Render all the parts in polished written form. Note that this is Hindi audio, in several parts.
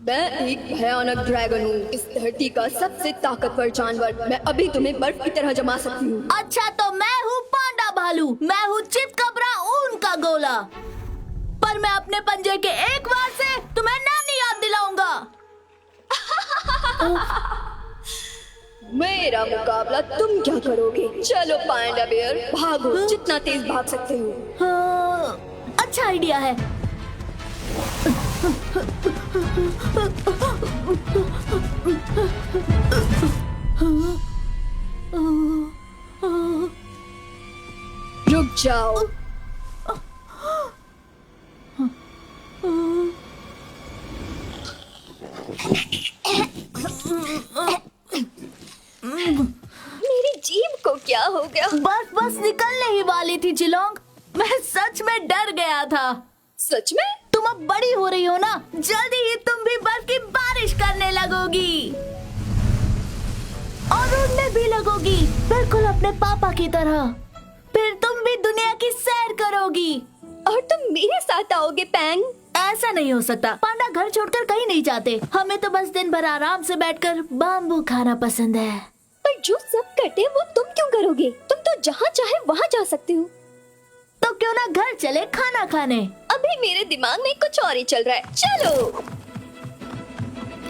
मैं एक भयानक ड्रैगन हूँ, इस धरती का सबसे ताकतवर जानवर। मैं अभी तुम्हें बर्फ की तरह जमा सकती हूँ। अच्छा, तो मैं हूँ पांडा भालू, मैं हूँ चितकबरा ऊन का गोला, पर मैं अपने पंजे के एक वार से तुम्हें नानी याद दिलाऊंगा। मेरा मुकाबला तुम क्या करोगे? चलो पांडा बियर, भागो जितना तेज भाग सकते हो। अच्छा आइडिया है। रुक जाओ। मेरी जीभ को क्या हो गया? बस निकलने ही वाली थी जिलोंग, मैं सच में डर गया था। सच में? तुम अब बड़ी हो रही हो ना, जल्दी ही तुम भी बर्फ की बारिश करने लगोगी और उड़ने भी लगोगी, बिल्कुल अपने पापा की तरह। फिर तुम भी दुनिया की सैर करोगी और तुम मेरे साथ आओगे पैंग? ऐसा नहीं हो सकता, पांडा घर छोड़कर कहीं नहीं जाते। हमें तो बस दिन भर आराम से बैठकर बाम्बू खाना पसंद है। पर जो सब करते वो तुम क्यों करोगे? तुम तो जहाँ चाहे वहाँ जा सकते हो। तो क्यों ना घर चले खाना खाने? अभी मेरे दिमाग में कुछ और ही चल रहा है। चलो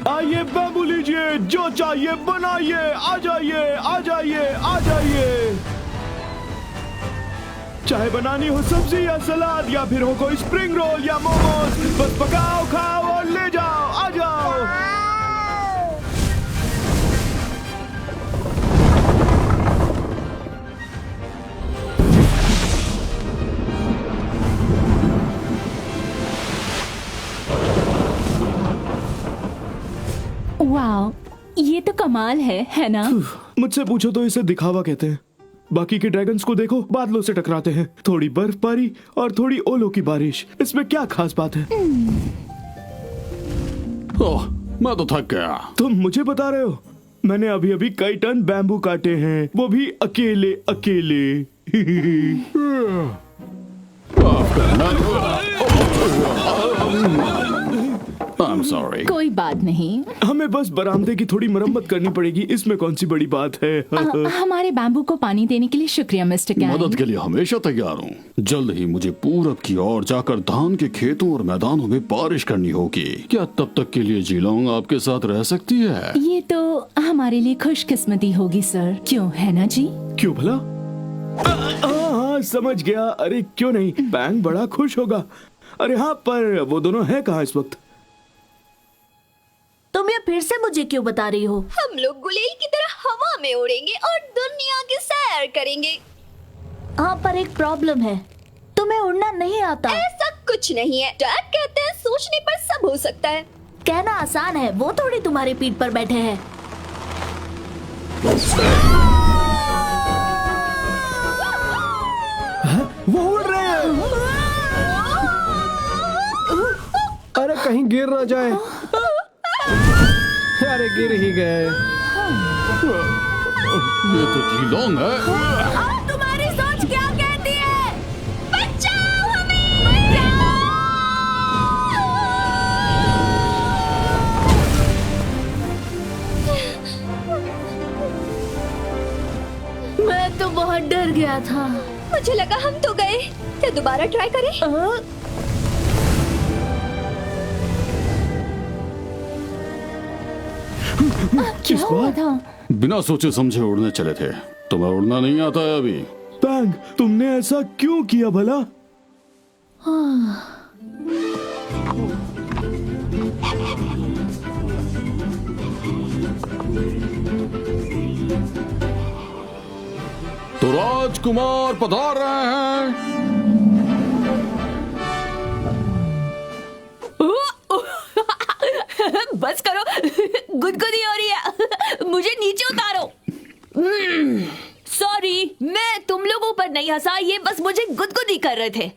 आइए बाबू लीजिए, जो चाहिए बनाइए, आ जाइए आ जाइए आ जाइए। चाहे बनानी हो सब्जी या सलाद या फिर हो कोई स्प्रिंग रोल या मोमोज, बस पकाओ खाओ और ले जाओ, आ जाओ। वाह, ये तो कमाल है ना? मुझसे पूछो तो इसे दिखावा कहते हैं। बाकी के ड्रैगन्स को देखो, बादलों से टकराते हैं, थोड़ी बर्फबारी और थोड़ी ओलों की बारिश, इसमें क्या खास बात है? ओह, मैं तो थक गया। तुम मुझे बता रहे हो? मैंने अभी अभी कई टन बैम्बू काटे हैं, वो भी अकेले अकेले। माफ करना। I'm sorry. कोई बात नहीं। हमें बस बरामदे की थोड़ी मरम्मत करनी पड़ेगी, इसमें कौन सी बड़ी बात है। हमारे बैम्बू को पानी देने के लिए शुक्रिया मिस्टर कैन। मदद के लिए हमेशा तैयार हूँ। जल्द ही मुझे पूरब की ओर जाकर धान के खेतों और मैदानों में बारिश करनी होगी। क्या तब तक के लिए जिलोंग आपके साथ रह सकती है? ये तो हमारे लिए खुशकिस्मती होगी सर, क्यों है ना जी? क्यों भला? हाँ समझ गया। अरे क्यों नहीं, पैंग बड़ा खुश होगा। अरे हाँ, पर वो दोनों हैं कहाँ इस वक्त? तुम ये फिर से मुझे क्यों बता रही हो? हम लोग गुलेल की तरह हवा में उड़ेंगे और दुनिया की सैर करेंगे। हाँ, पर एक प्रॉब्लम है, तुम्हें उड़ना नहीं आता। ऐसा कुछ नहीं है, डैड कहते हैं सोचने पर सब हो सकता है। कहना आसान है, वो थोड़ी तुम्हारी पीठ पर बैठे हैं। वो उड़ रहे हैं। अरे कहीं गिर ना जाए। अरे गिर ही गए। ये तो जिलोंग है। और तुम्हारी सोच क्या कहती है? बचाओ हमें! मैं तो बहुत डर गया था। मुझे लगा हम तो गए। क्या दोबारा ट्राई करें? क्या हुआ था? बिना सोचे समझे उड़ने चले थे। तुम्हें उड़ना नहीं आता है अभी? पैंग, तुमने ऐसा क्यों किया भला? तो राजकुमार पधार रहे हैं। बस करो, गुदगुदी हो रही है, मुझे नीचे उतारो। सॉरी, मैं तुम लोगों पर नहीं हंसा, ये बस मुझे गुदगुदी कर रहे थे।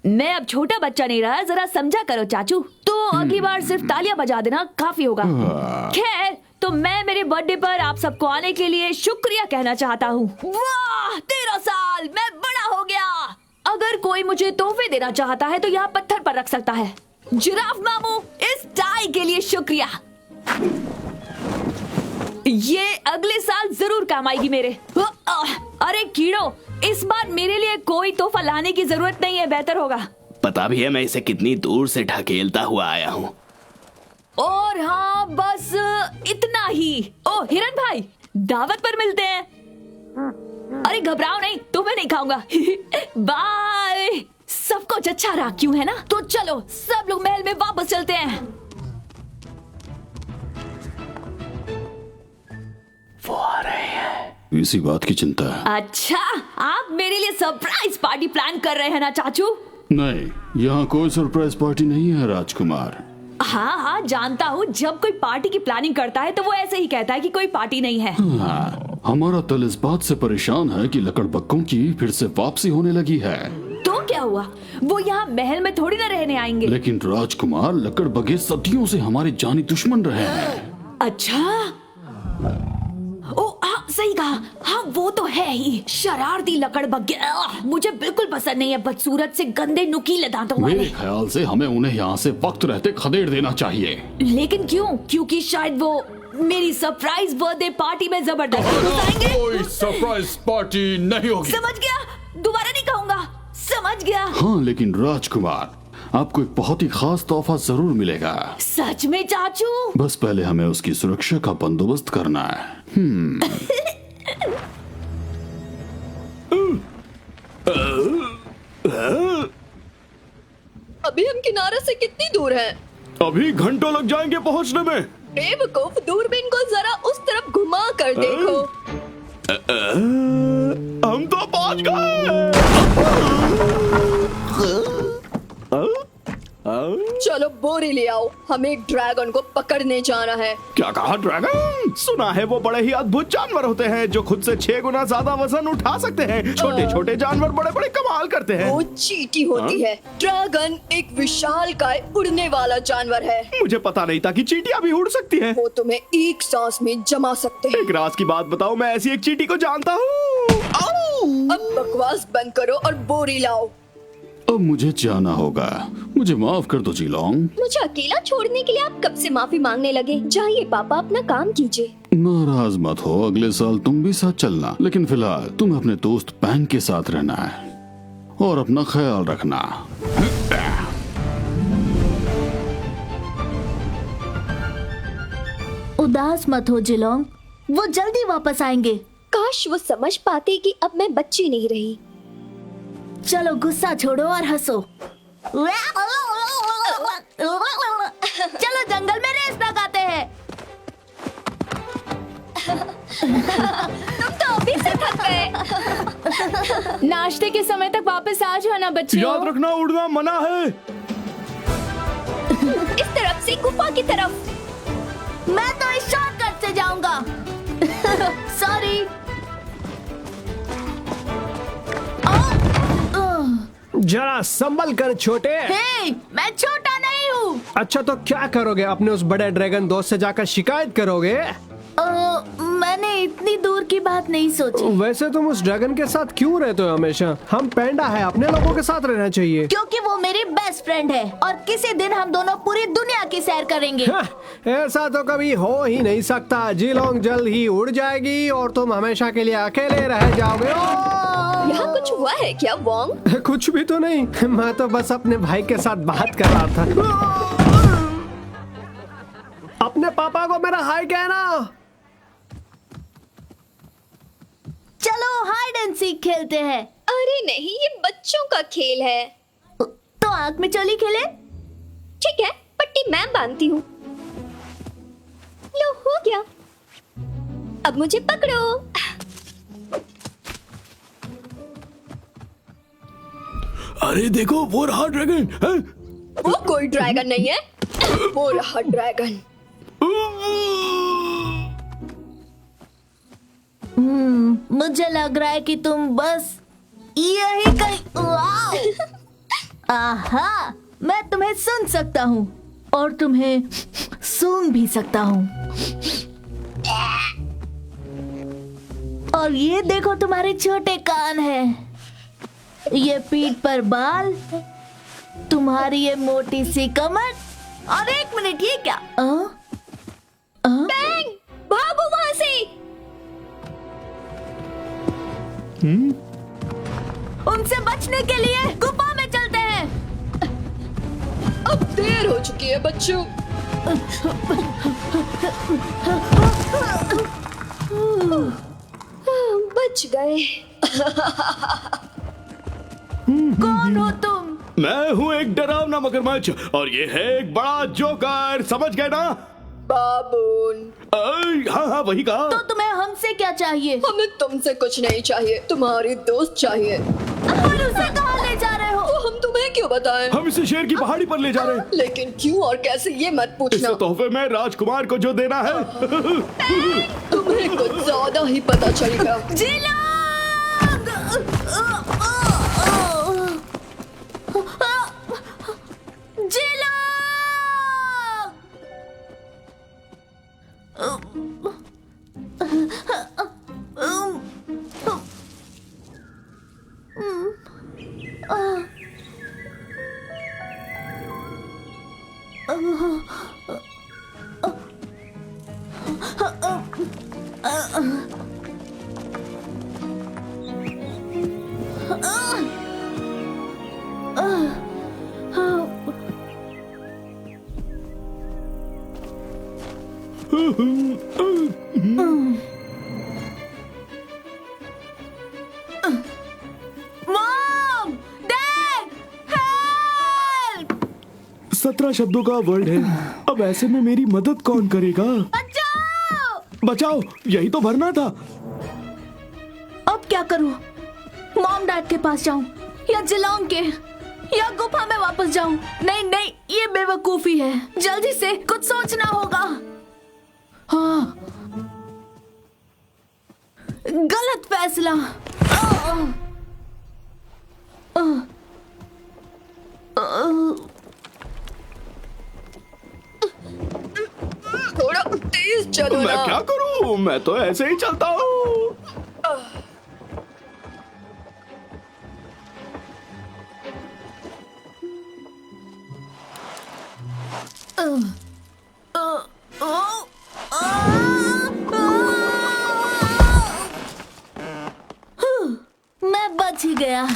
मैं अब छोटा बच्चा नहीं रहा, जरा समझा करो चाचू। तो अगली बार सिर्फ तालियां बजा देना काफी होगा। खैर, तो मैं मेरे बर्थडे पर आप सबको आने के लिए शुक्रिया कहना चाहता हूँ। वाह, 13 साल, मैं बड़ा हो गया। अगर कोई मुझे तोहफे देना चाहता है तो यहाँ पत्थर पर रख सकता है। जिराफ मामू, इस टाई के लिए शुक्रिया। ये अगले साल जरूर काम आएगी मेरे। अरे कीड़ो, इस बार मेरे लिए कोई तोहफा लाने की जरूरत नहीं है, बेहतर होगा। पता भी है मैं इसे कितनी दूर से ढकेलता हुआ आया हूँ। और हाँ, बस इतना ही। ओ हिरन भाई, दावत पर मिलते हैं। अरे घबराओ नहीं, तुम्हें नहीं खाऊंगा। बाय। सब कुछ अच्छा रहा, क्यों है ना? तो चलो सब लोग महल में वापस चलते हैं। वो आ रहे हैं। इसी बात की चिंता है। अच्छा, आप मेरे लिए सरप्राइज पार्टी प्लान कर रहे हैं ना चाचू? नहीं, यहाँ कोई सरप्राइज पार्टी नहीं है राजकुमार। हाँ हाँ, जानता हूँ। जब कोई पार्टी की प्लानिंग करता है तो वो ऐसे ही कहता है कि कोई पार्टी नहीं है। हाँ, हमारा दल इस बात से परेशान है कि लकड़बग्गों की फिर से वापसी होने लगी है। तो क्या हुआ? वो यहाँ महल में थोड़ी ना रहने आएंगे। लेकिन राजकुमार, लकड़बग्गे सदियों से हमारे जानी दुश्मन रहे हैं। अच्छा, ओ हाँ, सही कहा। हाँ, वो तो है ही, शरारती लकड़बग्गे। मुझे बिल्कुल पसंद नहीं है, बदसूरत से गंदे नुकीले दांतों वाले। मेरे ख्याल से हमें उन्हें यहाँ से वक्त रहते खदेड़ देना चाहिए। लेकिन क्यों? क्योंकि शायद वो मेरी सरप्राइज बर्थडे पार्टी में जबरदस्ती घुसाएंगे। कोई सरप्राइज पार्टी नहीं होगी। समझ गया, दोबारा नहीं कहूंगा। समझ गया। हाँ, लेकिन राजकुमार, आपको एक बहुत ही खास तोहफा जरूर मिलेगा। सच में चाचू? बस पहले हमें उसकी सुरक्षा का बंदोबस्त करना है। अभी हम किनारे से कितनी दूर हैं? अभी घंटों लग जाएंगे पहुंचने में। बेवकूफ, दूरबीन को जरा उस तरफ घुमा कर देखो। हम तो पहुंच गए। चलो बोरी ले आओ, हमें एक ड्रैगन को पकड़ने जाना है। क्या कहा? ड्रैगन? सुना है वो बड़े ही अद्भुत जानवर होते हैं जो खुद से 6 गुना ज्यादा वजन उठा सकते हैं। छोटे छोटे जानवर बड़े बड़े कमाल करते हैं। वो चींटी होती है। ड्रैगन एक विशालकाय उड़ने वाला जानवर है। मुझे पता नहीं था कि चींटियां भी उड़ सकती हैं। वो तुम्हें एक सांस में जमा सकते हैं। एक राज की बात बताओ, मैं ऐसी एक चींटी को जानता हूँ। अब बकवास बंद करो और बोरी लाओ। अब मुझे जाना होगा, मुझे माफ कर दो जीलोंग। मुझे अकेला छोड़ने के लिए आप कब से माफी मांगने लगे? जाइए पापा, अपना काम कीजिए। नाराज मत हो, अगले साल तुम भी साथ चलना। लेकिन फिलहाल तुम्हें अपने दोस्त पैंग के साथ रहना है और अपना ख्याल रखना। उदास मत हो जिलोंग, वो जल्दी वापस आएंगे। काश वो समझ पाते कि अब मैं बच्ची नहीं रही। चलो गुस्सा छोड़ो और हंसो। चलो जंगल में रेस लगाते हैं। तुम तो अभी से थक गए। नाश्ते के समय तक वापस आ जाना बच्चों। याद रखना, उड़ना मना है। इस तरफ से गुफा की तरफ। मैं तो इस शॉर्टकट से जाऊंगा। सॉरी। जरा संभल कर छोटे। हे, मैं छोटा नहीं हूँ। अच्छा, तो क्या करोगे? अपने उस बड़े ड्रैगन दोस्त से जाकर शिकायत करोगे? मैंने इतनी दूर की बात नहीं सोची। वैसे तुम उस ड्रैगन के साथ क्यों रहते हो हमेशा? हम पैंडा है, अपने लोगों के साथ रहना चाहिए। क्योंकि वो मेरी बेस्ट फ्रेंड है और किसी दिन हम दोनों पूरी दुनिया की सैर करेंगे। हाँ, ऐसा तो कभी हो ही नहीं सकता। जीलोंग जल्द ही उड़ जाएगी और तुम हमेशा के लिए अकेले रह जाओगे। यहाँ कुछ हुआ है क्या वोंग? कुछ भी तो नहीं, मैं तो बस अपने भाई के साथ बात कर रहा था। अपने पापा को मेरा हाय कहना। चलो हाइड एंड सीक खेलते हैं। अरे नहीं, ये बच्चों का खेल है। तो आंख में चोली खेले? ठीक है, पट्टी मैं बांधती हूँ। लो, हो गया। अब मुझे पकड़ो। अरे देखो वो रहा ड्रैगन है? वो कोई ड्रैगन नहीं है, वो रहा ड्रैगन। मुझे लग रहा है कि तुम बस यही कहीं। आहा, मैं तुम्हें सुन सकता हूँ और तुम्हें सूंघ भी सकता हूँ। और ये देखो तुम्हारे छोटे कान हैं, ये पीठ पर बाल, तुम्हारी ये मोटी सी कमर। और एक मिनट, ये क्या? बैंग, भागो वहां से। उनसे बचने के लिए गुफा में चलते हैं। अब देर हो चुकी है बच्चों। बच गए। कौन हो तुम? मैं हूँ एक डरावना मगरमच्छ और ये है एक बड़ा जोकर, समझ गए ना? बाबून, हाँ हाँ वही कहा। तो तुम्हें हमसे क्या चाहिए? हमें तुमसे कुछ नहीं चाहिए, तुम्हारी दोस्त चाहिए। और उसे कहाँ ले जा रहे हो? वो हम तुम्हें क्यों बताएं? हम इसे शेर की पहाड़ी पर ले जा रहे हैं। लेकिन क्यों और कैसे ये मत पूछना। इसे तोहफे में राजकुमार को जो देना है। तुम्हें कुछ ज्यादा ही पता चलेगा। Mom, dad, help! 17 शब्दों का वर्ड है। अब ऐसे में मेरी मदद कौन करेगा? बचाओ! बचाओ, यही तो भरना था। अब क्या करूं? मॉम डैड के पास जाऊं या जिलोंग के, या गुफा में वापस जाऊं? नहीं नहीं, ये बेवकूफी है। जल्दी से कुछ सोचना होगा। हाँ, गलत फैसला। थोड़ा तेज चलो मैं ना। क्या करूं? मैं तो ऐसे ही चलता हूँ। मैं बच ही गया।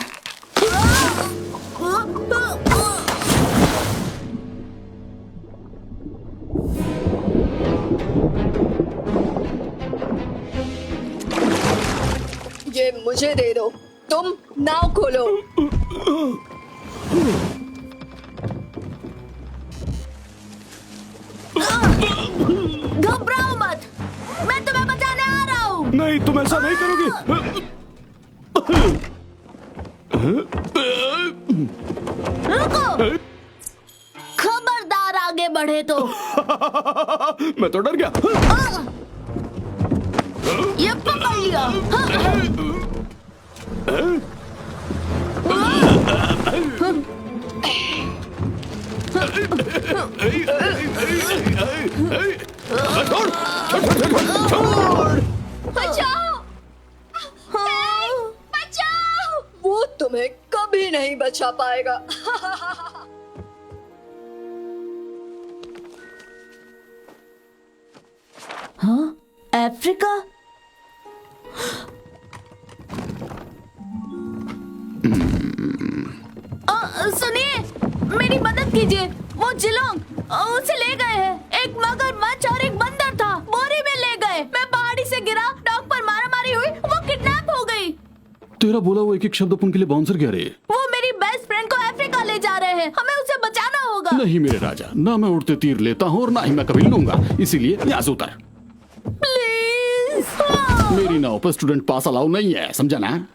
ये मुझे दे दो, तुम नाव खोलो। घबराओ मत, मैं तुम्हें बचाने आ रहा हूँ। नहीं, तुम ऐसा नहीं करोगे। रुको, खबरदार आगे बढ़े तो। मैं तो डर गया। ये पकड़ लिया। बचाओ! बचाओ! वो तुम्हें कभी नहीं बचा पाएगा। हाँ, अफ्रीका? सुनिए, मेरी मदद कीजिए। वो जिलोंग उसे ले गए हैं। एक मगरमच्छ और एक बंदर था, बोरी में ले गए। मैं पहाड़ी से गिरा, डॉग पर मारामारी हुई, वो किडनैप हो गई। तेरा बोला वो एक एक शब्द अपन के लिए बाउंसर कह रहे। वो मेरी बेस्ट फ्रेंड को अफ्रीका ले जा रहे हैं। हमें उसे बचाना होगा। नहीं मेरे राजा, ना मैं उड़ते तीर लेता हूँ और ना ही मैं कभी लूंगा, इसीलिए यहाँ से उतर। प्लीज। मेरी नाव पर स्टूडेंट पास अलाउ नहीं है, समझा ना?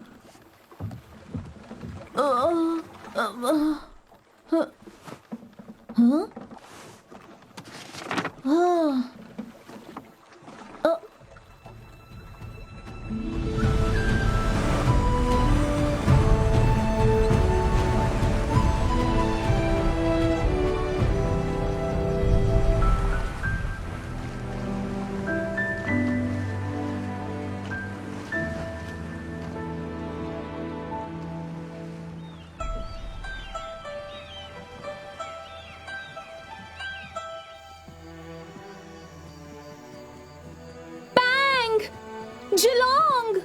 जिलोंग!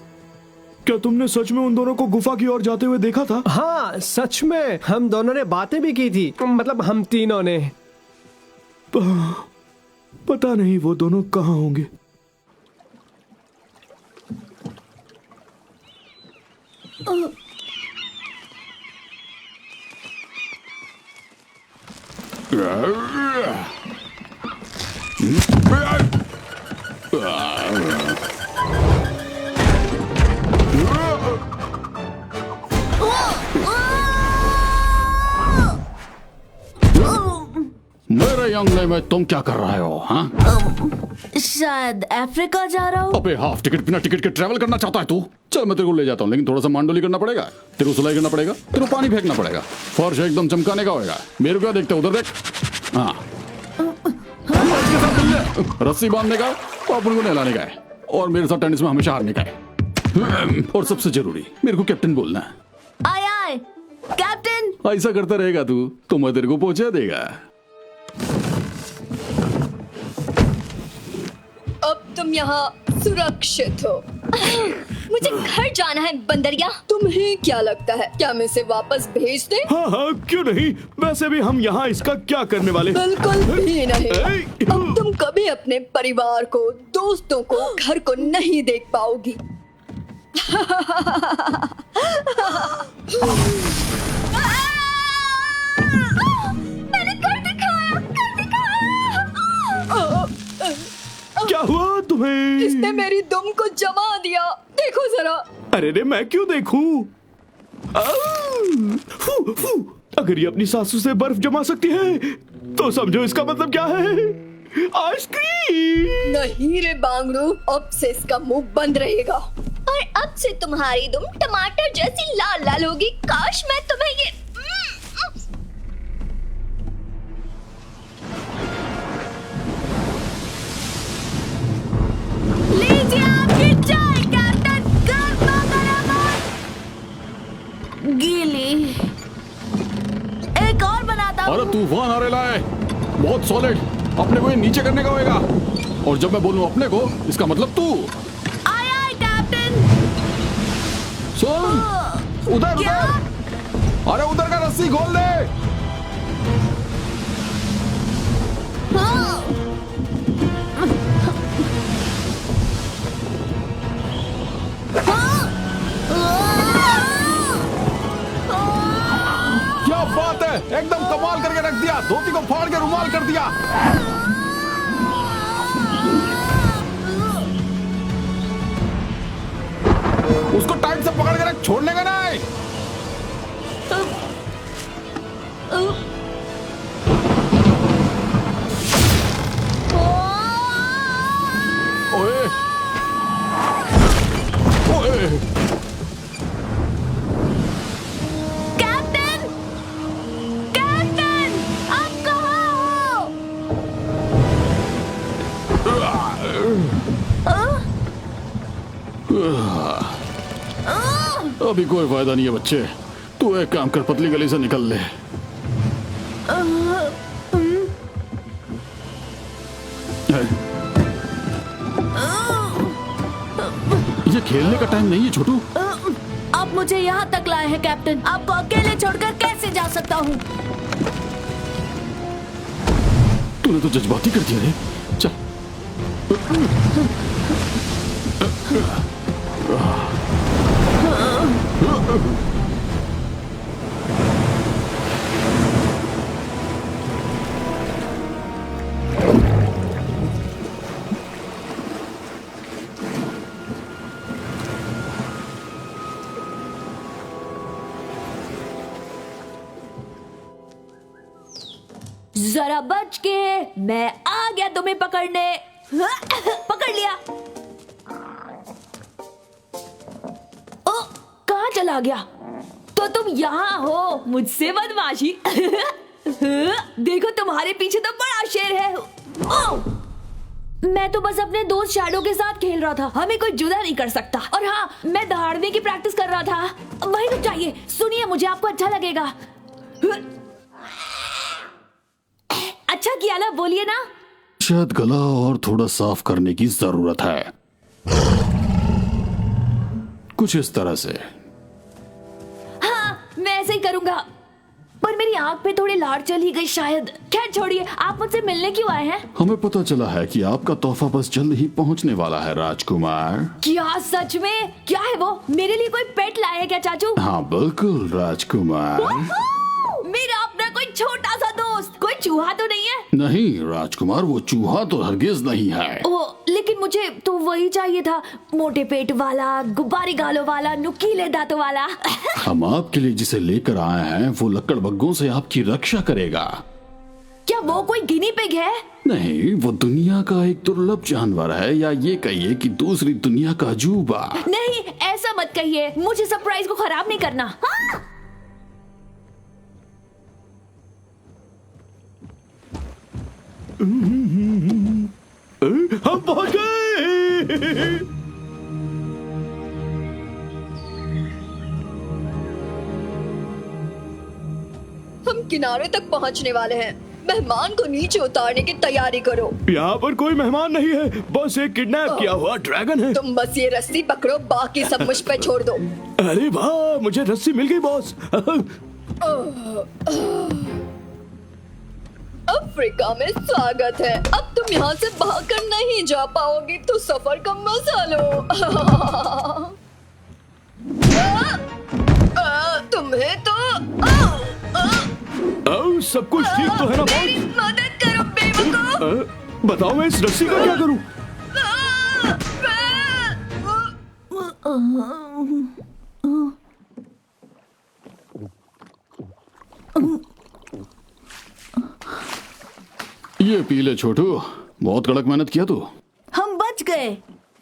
क्या तुमने सच में उन दोनों को गुफा की ओर जाते हुए देखा था? हाँ सच में, हम दोनों ने बातें भी की थी, मतलब हम तीनों ने। पता नहीं वो दोनों कहाँ होंगे। मेरे यंगले में तुम क्या कर रहे हो? हाँ, शायद अफ्रीका जा रहा हूँ। अबे हाफ टिकट बिना टिकट के ट्रैवल करना चाहता है तू? चल मैं तेरे को ले जाता हूँ, लेकिन थोड़ा सा मांडोली करना पड़ेगा, तेरे को सिलाई करना पड़ेगा, तेरे को पानी फेंकना पड़ेगा, फर्श एकदम चमकाने का होगा। मेरे को क्या देखते उधर देख। हाँ, रस्सी बांधने का और अपन को नहलाने का है, और मेरे साथ टेनिस में हमेशा हारने का है। और सबसे जरूरी, मेरे को कैप्टन बोलना है। आय आय कैप्टन। ऐसा करता रहेगा तू तो मैं तेरे को पहुंचा देगा। अब तुम यहाँ सुरक्षित हो। मुझे घर जाना है बंदरिया। तुम्हें क्या लगता है, क्या मैं इसे वापस भेज दे? हाँ हाँ क्यों नहीं, वैसे भी हम यहाँ इसका क्या करने वाले? बिल्कुल भी नहीं। अब तुम कभी अपने परिवार को, दोस्तों को, घर को नहीं देख पाओगी। मैंने कर दिखाया। क्या हुआ तुम्हें? इसने मेरी दुम को जमा दिया, देखो जरा। अरे रे मैं क्यों देखूं? फू, फू। अगर ये अपनी सासू से बर्फ जमा सकती है तो समझो इसका मतलब क्या है, आइसक्रीम। नहीं रे बांगड़ू, अब से इसका मुंह बंद रहेगा और अब से तुम्हारी दुम टमाटर जैसी लाल लाल होगी। काश मैं तुम्हें ये लीजिए आपकी चाय कैप्टन। गर्मा गर्म गीली। एक और बनाता हूँ। अरे तूफान आ रहा है, बहुत सॉलिड। अपने को ये नीचे करने का होगा, और जब मैं बोलूं अपने को, इसका मतलब तू। आय आय कैप्टन। सुन, उधर उधर, अरे उधर का रस्सी खोल दे। क्या बात है, एकदम कमाल करके रख दिया, धोती को फाड़ के रुमाल कर दिया। उसको टाइट से पकड़ के रख, छोड़ने का नहीं। ओए ओए, कैप्टन कैप्टन आप कहाँ हो? अभी कोई फायदा नहीं है बच्चे, तू एक काम कर, पतली गली से निकल ले। ये खेलने का टाइम नहीं है छोटू। आप मुझे यहाँ तक लाए हैं कैप्टन, आपको अकेले छोड़कर कैसे जा सकता हूँ? तूने तो जज्बाती कर दिया रे। चल जरा बच के, मैं आ गया तुम्हें पकड़ने। पकड़ लिया। ओ, कहाँ चला गया? तो तुम यहाँ हो, मुझसे बदमाशी। देखो तुम्हारे पीछे तो बड़ा शेर है। ओ! मैं तो बस अपने दोस्त शैडो के साथ खेल रहा था, हमें कोई जुदा नहीं कर सकता। और हाँ, मैं दहाड़ने की प्रैक्टिस कर रहा था। वही तो चाहिए। सुनिए, मुझे आपको अच्छा लगेगा। अच्छा किया ना, बोलिए ना। शायद गला और थोड़ा साफ करने की जरूरत है, कुछ इस तरह से। हाँ, मैं ऐसे ही करूंगा। पर मेरी आंख पे थोड़ी लार चली गई शायद। खैर छोड़िए, आप मुझसे मिलने क्यों आए हैं? हमें पता चला है कि आपका तोहफा बस जल्द ही पहुंचने वाला है राजकुमार। क्या सच में? क्या है वो? मेरे लिए कोई पेट लाए है क्या चाचू? हाँ बिल्कुल राजकुमार। मेरा अपना कोई छोटा सा दोस्त। कोई चूहा तो नहीं है? नहीं राजकुमार, वो चूहा तो हरगिज नहीं है। ओ, लेकिन मुझे तो वही चाहिए था, मोटे पेट वाला, गुब्बारे गालों वाला, नुकीले दांतों वाला। हम आपके लिए जिसे लेकर आए हैं वो लकड़बग्गों से आपकी रक्षा करेगा। क्या वो कोई गिनी पिग है? नहीं, वो दुनिया का एक दुर्लभ जानवर है, या ये कहिए कि दूसरी दुनिया का अजूबा। नहीं, ऐसा मत कहिए। मुझे सरप्राइज को खराब नहीं करना। हाँ? हम पहुंच गए। हम किनारे तक पहुंचने वाले हैं। मेहमान को नीचे उतारने की तैयारी करो। यहाँ पर कोई मेहमान नहीं है, बस एक किडनैप किया हुआ ड्रैगन है। तुम बस ये रस्सी पकड़ो, बाकी सब मुझ पे छोड़ दो। अरे वाह, मुझे रस्सी मिल गई बॉस। अफ्रीका में स्वागत है। अब तुम यहाँ से भागकर नहीं जा पाओगी, तो सफर का मजा लो। तुम्हें तो सब कुछ ठीक तो है ना मेरी बॉस? मदद करो बेवकूफ। बताओ मैं इस रस्सी का क्या करूं? ये पी ले छोटू, बहुत कड़क मेहनत किया तू। हम बच गए।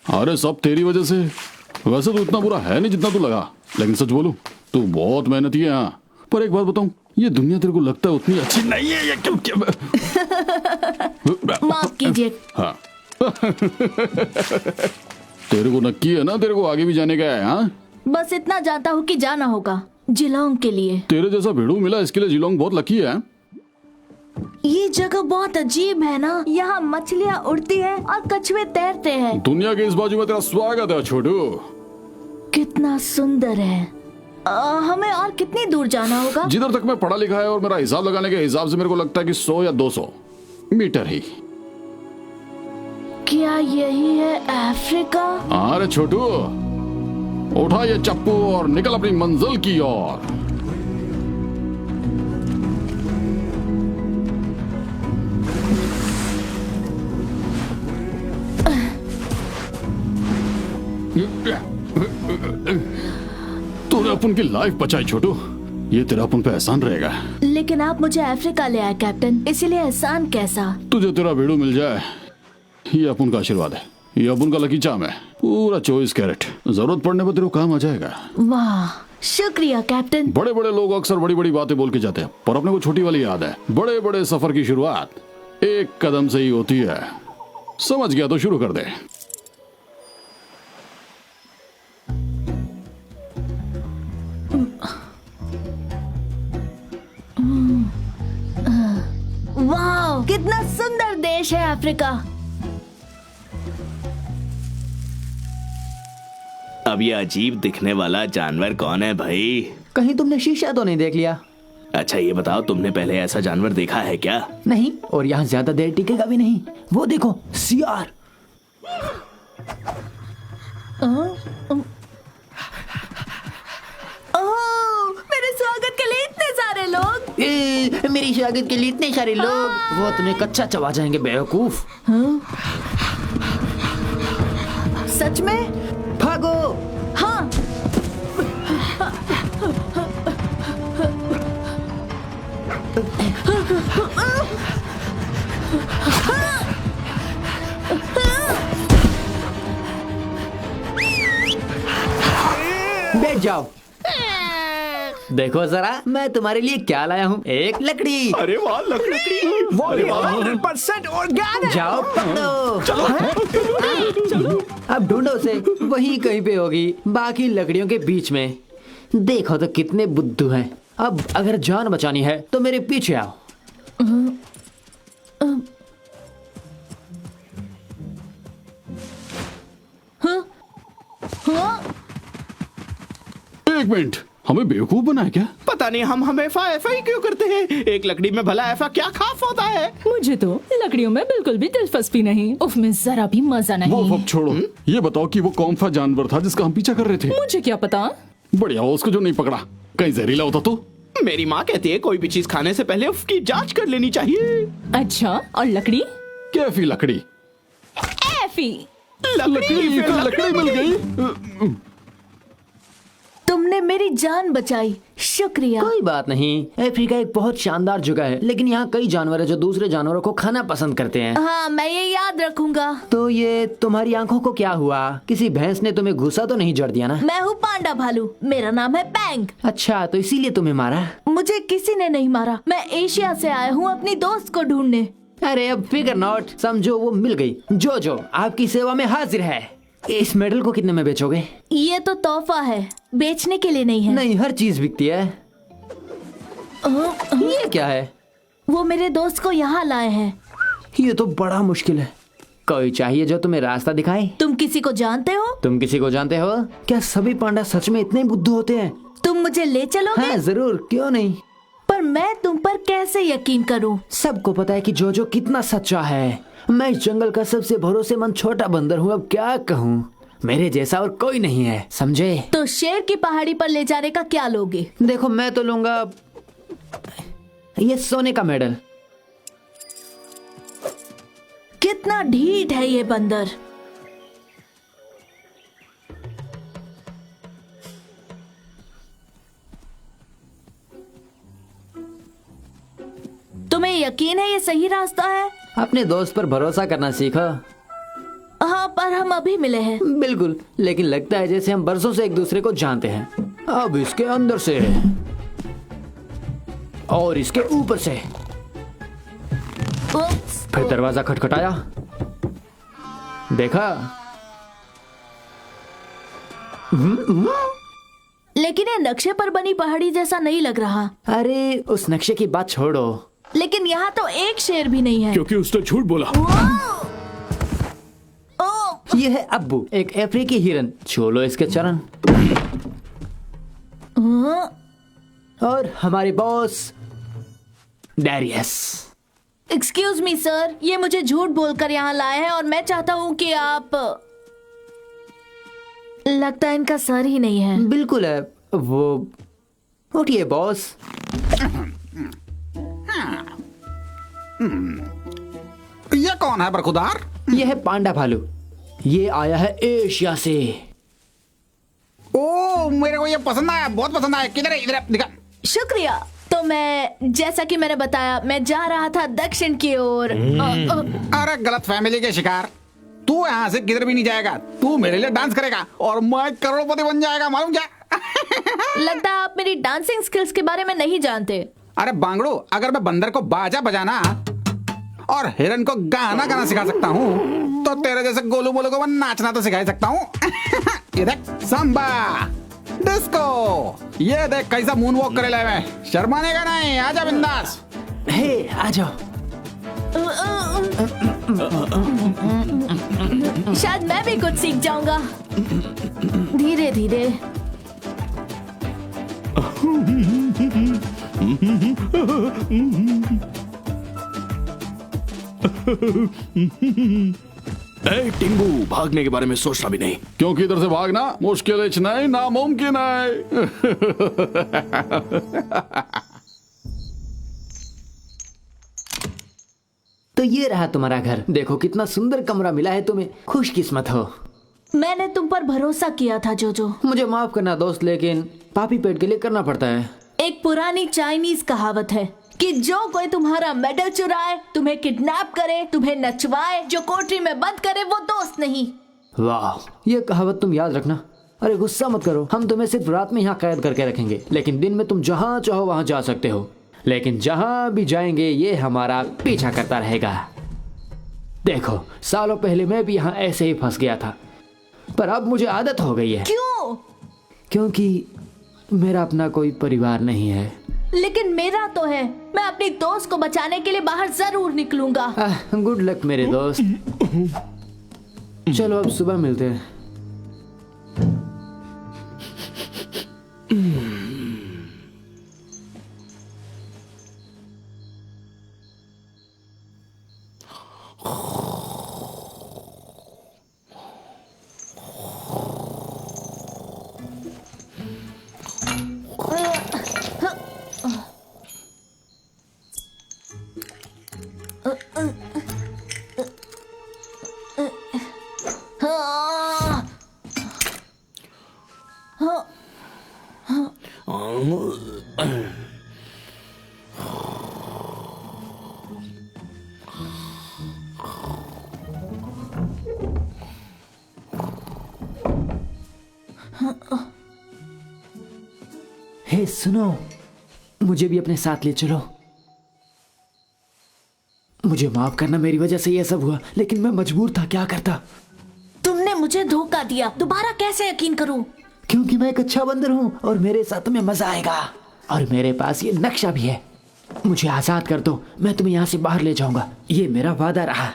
अरे सब तेरी वजह से। वैसे तो इतना बुरा है नहीं जितना तू लगा, लेकिन सच बोलूं तू बहुत मेहनती है। हाँ, पर एक बात बताऊं, ये दुनिया तेरे को लगता है उतनी अच्छी नहीं है। ये क्या माफ कीजिए। हाँ तेरे को नक्की है ना, तेरे को आगे भी जाने का है। हाँ, बस इतना जानता हूँ कि जाना होगा जिलोंग के लिए। तेरे जैसा भेड़ू मिला, इसके लिए जिलोंग बहुत लकी है। ये जगह बहुत अजीब है ना। यहाँ मछलियाँ उड़ती है और कछुए तैरते हैं। दुनिया के इस बाजू में तेरा स्वागत है छोटू। कितना सुंदर है। हमें और कितनी दूर जाना होगा? जिधर तक मैं पढ़ा लिखा है और मेरा हिसाब लगाने के हिसाब से मेरे को लगता है कि 100 या 200 मीटर ही। क्या यही है अफ्रीका? अरे छोटू, उठा ये चप्पू और निकल अपनी मंजिल की ओर। तूने अपन की लाइफ बचाई छोटू, ये तेरा अपन पे एहसान रहेगा। लेकिन आप मुझे अफ्रीका ले आए कैप्टन, इसीलिए एहसान कैसा? तुझे तेरा भेड़ू मिल जाए, ये अपन का आशीर्वाद है। ये अपन का लकी चाम है, पूरा 24 कैरेट। जरूरत पड़ने पर तेरे को काम आ जाएगा। वाह, शुक्रिया कैप्टन। बड़े बड़े लोग अक्सर बड़ी बड़ी बातें बोल के जाते हैं, पर अपने को छोटी वाली याद है। बड़े बड़े सफर की शुरुआत एक कदम से ही होती है। समझ गया तो शुरू कर दे। वाह, कितना सुंदर देश है अफ्रीका। अब ये अजीब दिखने वाला जानवर कौन है भाई? कहीं तुमने शीशा तो नहीं देख लिया? अच्छा ये बताओ, तुमने पहले ऐसा जानवर देखा है क्या? नहीं, और यहाँ ज्यादा देर टिकेगा भी नहीं। वो देखो, सियार। मेरे स्वागत के लिए इतने सारे लोग। मेरी स्वागत के लिए इतने सारे लोग। वो तुम्हें कच्चा चबा जाएंगे बेवकूफ। सच में? भागो। हाँ। बैठ जाओ। देखो जरा मैं तुम्हारे लिए क्या लाया हूँ, एक लकड़ी। अरे वाह, लकड़ी! वो 100% ऑर्गेनिक। जाओ पकड़ो। चलो अब ढूंढो उसे, वहीं कहीं पे होगी, बाकी लकड़ियों के बीच में। देखो तो कितने बुद्धू हैं। अब अगर जान बचानी है तो मेरे पीछे आओ। एक मिनट, हमें बेवकूफ बनाए क्या? पता नहीं हम हमें एफा ही क्यों करते हैं। एक लकड़ी में भला ऐसा क्या खास होता है। मुझे तो लकड़ियों में बिल्कुल भी दिलचस्पी नहीं, उसमें जरा भी मजा वो नहीं। अब छोड़ो, ये बताओ कि वो कौन सा जानवर था जिसका हम पीछा कर रहे थे? मुझे क्या पता। बढ़िया हो उसको जो नहीं पकड़ा, कहीं जहरीला होता तो। मेरी माँ कहती है कोई भी चीज खाने से पहले उसकी जांच कर लेनी चाहिए। अच्छा, और लकड़ी? कैफी लकड़ी। एफी। लकड़ी तो लकड़ी मिल गई। तुमने मेरी जान बचाई, शुक्रिया। कोई बात नहीं, अफ्रीका एक बहुत शानदार जगह है, लेकिन यहाँ कई जानवर है जो दूसरे जानवरों को खाना पसंद करते हैं। हाँ, मैं ये याद रखूंगा। तो ये तुम्हारी आंखों को क्या हुआ? किसी भैंस ने तुम्हें घुसा तो नहीं जड़ दिया ना? मैं हूँ पांडा भालू, मेरा नाम है पैंग। अच्छा, तो इसीलिए तुम्हें मारा? मुझे किसी ने नहीं मारा, मैं एशिया से आया हूँ अपनी दोस्त को ढूंढने। अरे अब फिकर नॉट, समझो वो मिल गई। जो आपकी सेवा में हाजिर है। इस मेडल को कितने में बेचोगे? ये तो तोहफा है, बेचने के लिए नहीं है। नहीं, हर चीज बिकती है। ये क्या है? वो मेरे दोस्त को यहाँ लाए हैं। ये तो बड़ा मुश्किल है। कोई चाहिए जो तुम्हें रास्ता दिखाए। तुम किसी को जानते हो? तुम किसी को जानते हो? क्या सभी पांडा सच में इतने बुद्धू होते हैं? तुम मुझे ले चलोगे? हाँ जरूर, क्यों नहीं। पर मैं तुम पर कैसे यकीन करूं? सबको पता है कि जो कितना सच्चा है। मैं इस जंगल का सबसे भरोसेमंद छोटा बंदर हूँ, अब क्या कहूँ। मेरे जैसा और कोई नहीं है, समझे? तो शेर की पहाड़ी पर ले जाने का क्या लोगे? देखो मैं तो लूंगा ये सोने का मेडल। कितना ढीठ है ये बंदर। तुम्हें यकीन है ये सही रास्ता है? अपने दोस्त पर भरोसा करना सीखो। हाँ, पर हम अभी मिले हैं। बिल्कुल, लेकिन लगता है जैसे हम बरसों से एक दूसरे को जानते हैं। अब इसके अंदर से और इसके ऊपर से। उप्स। फिर दरवाजा खटखटाया, देखा? लेकिन ये नक्शे पर बनी पहाड़ी जैसा नहीं लग रहा। अरे उस नक्शे की बात छोड़ो। लेकिन यहाँ तो एक शेर भी नहीं है। क्योंकि उसने झूठ बोला। ये है अब्बू, एक अफ्रीकी हिरन। छू लो इसके चरण। और हमारे boss Darius. Excuse me sir, ये मुझे झूठ बोलकर यहाँ लाए हैं और मैं चाहता हूँ कि आप। लगता है इनका सर ही नहीं है। बिल्कुल है वो। उठिए बॉस। ये कौन है बरखुदार? ये है पांडा भालू, ये आया है एशिया से। ओ, मेरे को ये पसंद आया, बहुत पसंद आया। किधर है? इधर दिखा। शुक्रिया। तो मैं, जैसा कि मैंने बताया, मैं जा रहा था दक्षिण की ओर। अरे गलत फैमिली के शिकार। तू यहाँ से किधर भी नहीं जाएगा। तू मेरे लिए डांस करेगा और मैं करोड़पति बन जाएगा, मालूम क्या? लगता है आप मेरी डांसिंग स्किल्स के बारे में नहीं जानते। अरे बांगड़ू, अगर मैं बंदर को बाजा बजाना और हिरन को गाना गाना सिखा सकता हूँ, तो तेरे जैसे गोलू मोलू को मैं नाचना तो सिखा सकता हूँ। ये देख, सांबा, डिस्को। ये देख कैसा मून वॉक करे ले मैं। शर्माने का नहीं, आजा बिंदास। हे आ जाओ। शायद मैं भी कुछ सीख जाऊंगा धीरे धीरे। ए टिंगू, भागने के बारे में सोचना भी नहीं। क्योंकि इधर से भागना मुश्किल नहीं, नामुमकिन है। तो ये रहा तुम्हारा घर। देखो कितना सुंदर कमरा मिला है तुम्हें, खुशकिस्मत हो। मैंने तुम पर भरोसा किया था जोजो। मुझे माफ करना दोस्त, लेकिन पापी पेट के लिए करना पड़ता है। एक पुरानी चाइनीज कहावत है कि जो कोई तुम्हारा मेडल चुराए, तुम्हें किडनैप करे, तुम्हें नचवाए, जो कोठरी में बंद करे, वो दोस्त नहीं। वाह, ये कहावत तुम याद रखना। अरे गुस्सा मत करो, हम तुम्हें सिर्फ रात में यहाँ कैद करके रखेंगे, लेकिन दिन में तुम जहाँ चाहो वहाँ जा सकते हो। लेकिन जहाँ भी जाएंगे ये हमारा पीछा करता रहेगा। देखो, सालों पहले मैं भी यहाँ ऐसे ही फंस गया था, पर अब मुझे आदत हो गई है। क्यों? क्योंकि मेरा अपना कोई परिवार नहीं है। लेकिन मेरा तो है। मैं अपनी दोस्त को बचाने के लिए बाहर जरूर निकलूंगा। गुड लक मेरे दोस्त। चलो अब सुबह मिलते हैं। हे सुनो, मुझे भी अपने साथ ले चलो। मुझे माफ करना, मेरी वजह से यह सब हुआ, लेकिन मैं मजबूर था, क्या करता। तुमने मुझे धोखा दिया, दोबारा कैसे यकीन करूं? क्योंकि मैं एक अच्छा बंदर हूँ और मेरे साथ तुम्हें मजा आएगा। और मेरे पास ये नक्शा भी है। मुझे आजाद कर दो, मैं तुम्हें यहाँ से बाहर ले जाऊंगा। ये मेरा वादा रहा।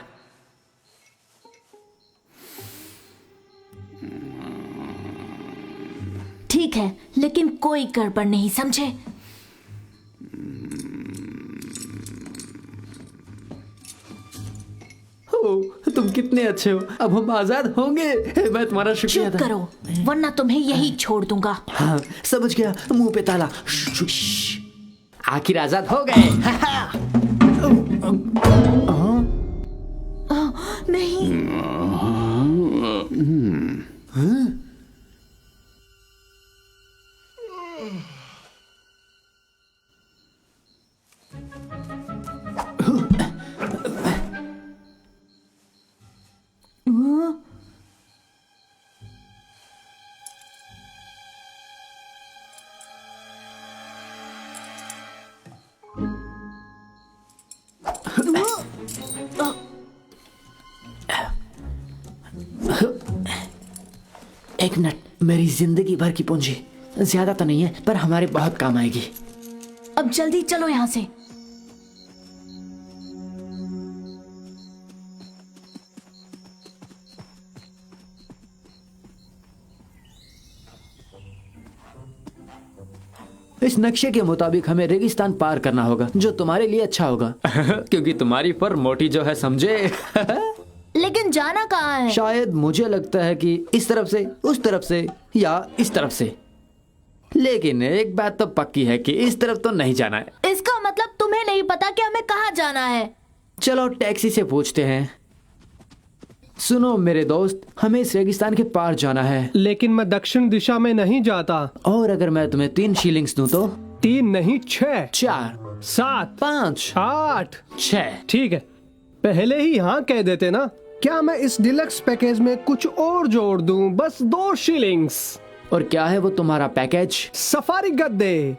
ठीक है, लेकिन कोई गड़बड़ नहीं, समझे? तुम कितने अच्छे हो, अब हम आजाद होंगे। मैं तुम्हारा शुक्रिया चुप अदा- करो, वरना तुम्हें यही छोड़ दूंगा। हाँ, समझ गया, मुंह पे ताला। आखिर आजाद हो गए। नहीं, एक मिनट, मेरी जिंदगी भर की पूंजी, ज्यादा तो नहीं है, पर हमारे बहुत काम आएगी। अब जल्दी चलो यहाँ से। इस नक्शे के मुताबिक हमें रेगिस्तान पार करना होगा, जो तुम्हारे लिए अच्छा होगा। क्योंकि तुम्हारी फर मोटी जो है, समझे। लेकिन जाना कहाँ है? शायद मुझे लगता है कि इस तरफ से, उस तरफ से, या इस तरफ से। लेकिन एक बात तो पक्की है कि इस तरफ तो नहीं जाना है। इसका मतलब तुम्हें नहीं पता कि हमें कहाँ जाना है। चलो टैक्सी से पूछते हैं। सुनो मेरे दोस्त, हमें इस रेगिस्तान के पार जाना है। लेकिन मैं दक्षिण दिशा में नहीं जाता। और अगर मैं तुम्हें 3 शीलिंग्स दूं तो? 3 नहीं, 6, 4, 7, 5, 8, 6। ठीक है, पहले ही यहाँ कह देते ना। क्या मैं इस डिलक्स पैकेज में कुछ और जोड़ दूं? बस 2 शीलिंग्स। और क्या है वो तुम्हारा पैकेज? सफारी गद्दे।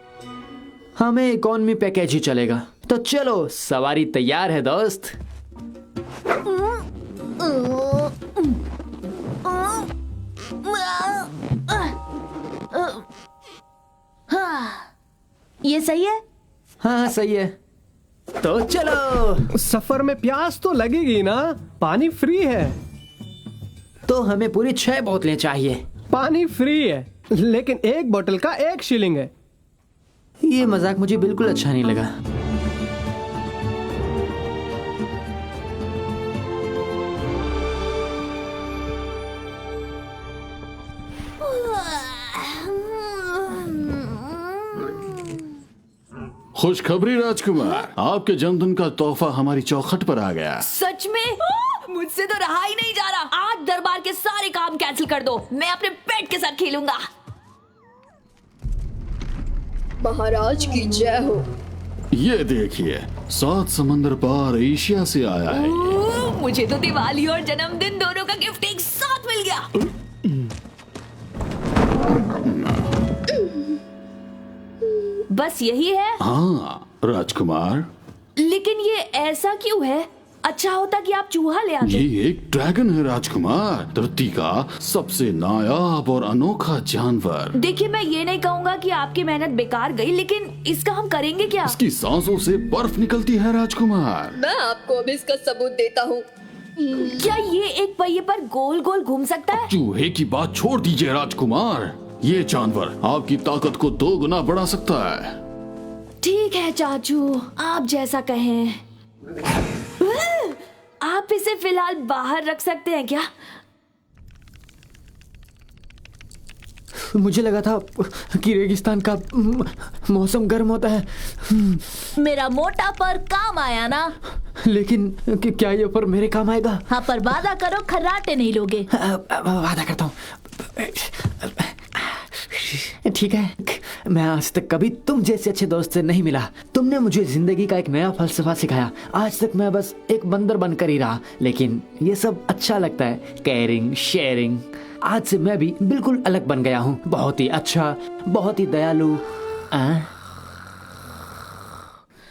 हमें इकोनॉमी पैकेज ही चलेगा। तो चलो, सवारी तैयार है दोस्त। ये सही है? हाँ सही है, तो चलो। सफर में प्यास तो लगेगी ना, पानी फ्री है। तो हमें पूरी 6 बोतलें चाहिए। पानी फ्री है, लेकिन 1 बोतल का 1 शीलिंग है। ये मजाक मुझे बिल्कुल अच्छा नहीं लगा। खुशखबरी राजकुमार, आपके जन्मदिन का तोहफा हमारी चौखट पर आ गया। सच में? मुझसे तो रहा ही नहीं जा रहा। आज दरबार के सारे काम कैंसिल कर दो, मैं अपने पेट के साथ खेलूंगा। महाराज की जय हो। ये देखिए, 7 समंदर पार एशिया से आया है। मुझे तो दिवाली और जन्मदिन दोनों का गिफ्ट एक साथ मिल गया। बस यही है? हाँ राजकुमार, लेकिन ये ऐसा क्यों है? अच्छा होता कि आप चूहा ले आते। ये एक ड्रैगन है राजकुमार, धरती का सबसे नायाब और अनोखा जानवर। देखिए, मैं ये नहीं कहूँगा कि आपकी मेहनत बेकार गई, लेकिन इसका हम करेंगे क्या? इसकी सांसों से बर्फ निकलती है राजकुमार। मैं आपको अभी इसका सबूत देता हूँ। क्या ये एक पहिए पर गोल गोल घूम सकता है? चूहे की बात छोड़ दीजिए राजकुमार, ये जानवर आपकी ताकत को 2 गुना बढ़ा सकता है। ठीक है चाचू, आप जैसा कहें। आप इसे फिलहाल बाहर रख सकते हैं क्या? मुझे लगा था कि रेगिस्तान का मौसम गर्म होता है, मेरा मोटा पर काम आया ना। लेकिन क्या ये पर मेरे काम आएगा? हाँ, पर वादा करो खर्राटे नहीं लोगे। वादा करता हूँ। ठीक है, मैं आज तक कभी तुम जैसे अच्छे दोस्त से नहीं मिला। तुमने मुझे जिंदगी का एक नया फलसफा सिखाया। आज तक मैं बस एक बंदर बनकर ही रहा, लेकिन ये सब अच्छा लगता है, केयरिंग, शेयरिंग। आज से मैं भी बिल्कुल अलग बन गया हूँ, बहुत ही अच्छा, बहुत ही दयालु।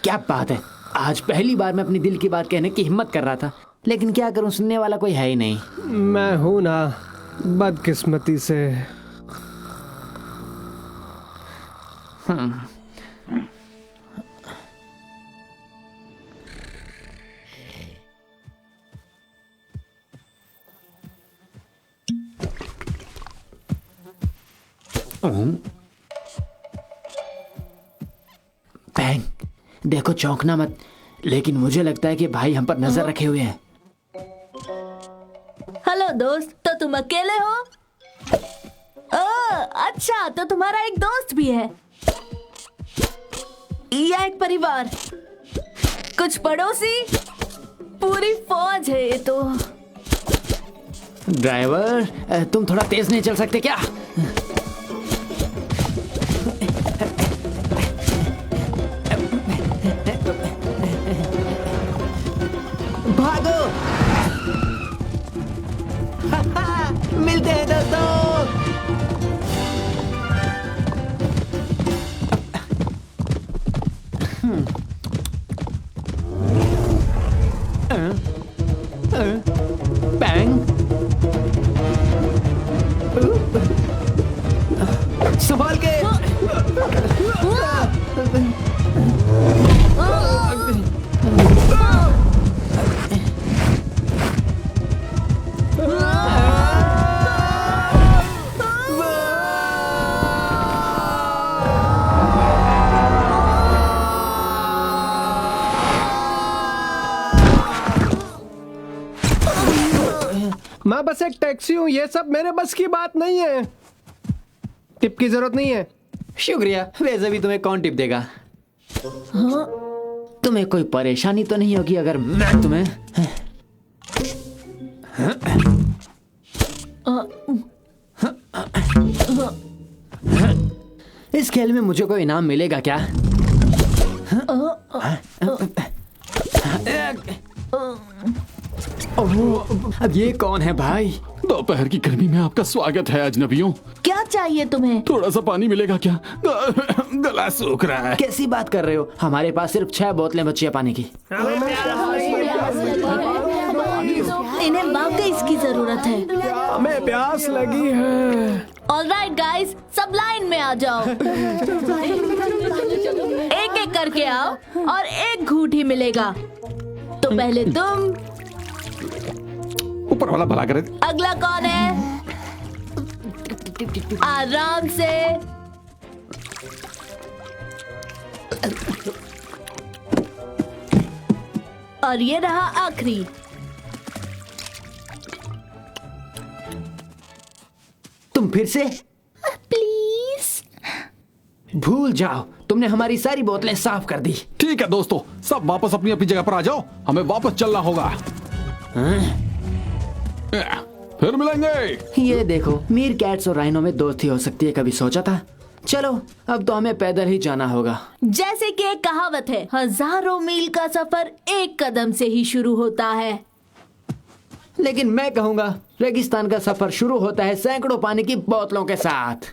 क्या बात है, आज पहली बार मैं अपनी दिल की बात कहने की हिम्मत कर रहा था, लेकिन क्या करूँ, सुनने वाला कोई है ही नहीं। मैं हूं ना, बदकिस्मती से। बैंग, देखो चौंकना मत, लेकिन मुझे लगता है कि भाई हम पर नजर रखे हुए हैं। हेलो दोस्त, तो तुम अकेले हो? अच्छा, तो तुम्हारा एक दोस्त भी है या एक परिवार? कुछ पड़ोसी? पूरी फौज है ये तो। ड्राइवर, तुम थोड़ा तेज नहीं चल सकते क्या? भागो! मिलते हैं दोस्तों। बैंग, संभाल के। मैं बस एक टैक्सी हूँ, ये सब मेरे बस की बात नहीं है। टिप की जरूरत नहीं है। शुक्रिया। वैसे भी तुम्हें कौन टिप देगा? हाँ? तुम्हें कोई परेशानी तो नहीं होगी अगर मैं तुम्हें इस खेल में मुझे कोई इनाम मिलेगा क्या? अब ये कौन है भाई? दोपहर की गर्मी में आपका स्वागत है अजनबियों। क्या चाहिए तुम्हें? थोड़ा सा पानी मिलेगा क्या? गला सूख रहा है। कैसी बात कर रहे हो? हमारे पास सिर्फ 6 बोतलें बची है पानी की। इन्हें वाकई इसकी जरूरत है। हमें प्यास लगी है। ऑलराइट गाइस, सब लाइन में आ जाओ। एक एक करके आओ और एक घूंट ही मिलेगा। तो पहले तुम, ऊपर वाला भला करे। अगला कौन है? आराम से। और ये रहा आखिरी। तुम फिर से? प्लीज। भूल जाओ, तुमने हमारी सारी बोतलें साफ कर दी। ठीक है दोस्तों, सब वापस अपनी अपनी जगह पर आ जाओ, हमें वापस चलना होगा। फिर मिलेंगे। ये देखो, मीर कैट्स और राइनो में दोस्ती हो सकती है, कभी सोचा था? चलो अब तो हमें पैदल ही जाना होगा। जैसे कि एक कहावत है, हजारों मील का सफर एक कदम से ही शुरू होता है। लेकिन मैं कहूंगा रेगिस्तान का सफर शुरू होता है सैकड़ों पानी की बोतलों के साथ।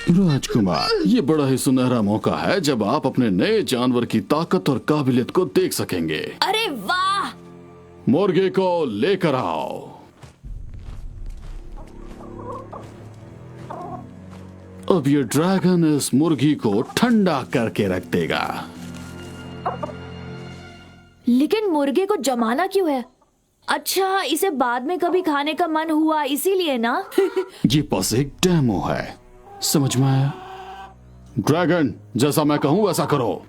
राजकुमार, ये बड़ा ही सुनहरा मौका है जब आप अपने नए जानवर की ताकत और काबिलियत को देख सकेंगे। अरे वाह! मुर्गे को लेकर आओ। अब ये ड्रैगन इस मुर्गी को ठंडा करके रख देगा। लेकिन मुर्गे को जमाना क्यों है? अच्छा, इसे बाद में कभी खाने का मन हुआ इसीलिए ना? ये बस एक डेमो है, समझ में आया? ड्रैगन, जैसा मैं कहूं वैसा करो।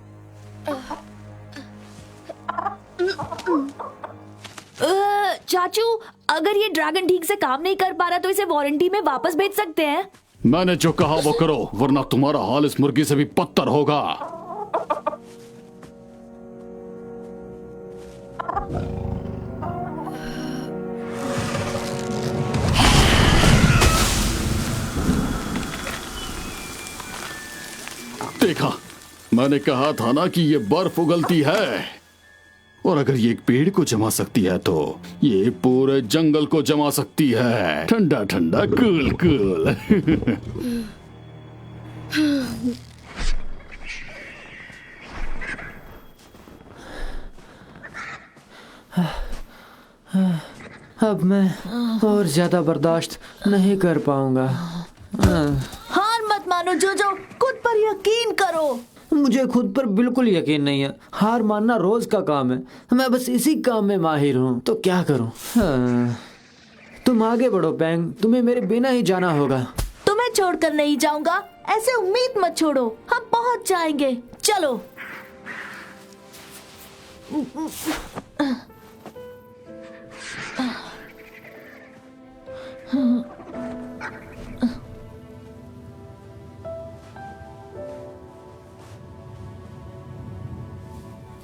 चाचू, अगर ये ड्रैगन ठीक से काम नहीं कर पा रहा तो इसे वारंटी में वापस भेज सकते हैं। मैंने जो कहा वो करो, वरना तुम्हारा हाल इस मुर्गी से भी बदतर होगा। देखा, मैंने कहा था ना कि ये बर्फ उगलती है, और अगर ये एक पेड़ को जमा सकती है तो ये पूरे जंगल को जमा सकती है। ठंडा ठंडा, कूल कूल। अब मैं और ज्यादा बर्दाश्त नहीं कर पाऊंगा। हार मत मानो जोजो, खुद पर यकीन करो। मुझे खुद पर बिल्कुल यकीन नहीं है। हार मानना रोज का काम है, मैं बस इसी काम में माहिर हूँ, तो क्या करूँ। तुम आगे बढ़ो पैंग, तुम्हें मेरे बिना ही जाना होगा। तुम्हें छोड़कर नहीं जाऊंगा, ऐसे उम्मीद मत छोड़ो, हम पहुंच जाएंगे। चलो।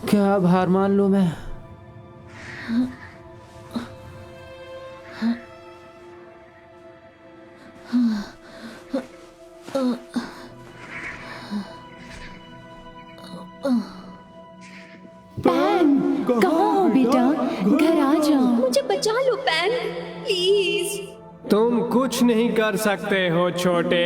क्या अब हार मान लूं मैं? कहाँ हो बेटा? घर आ जाओ। मुझे बचा लो पैन, प्लीज। तुम कुछ नहीं कर सकते हो छोटे।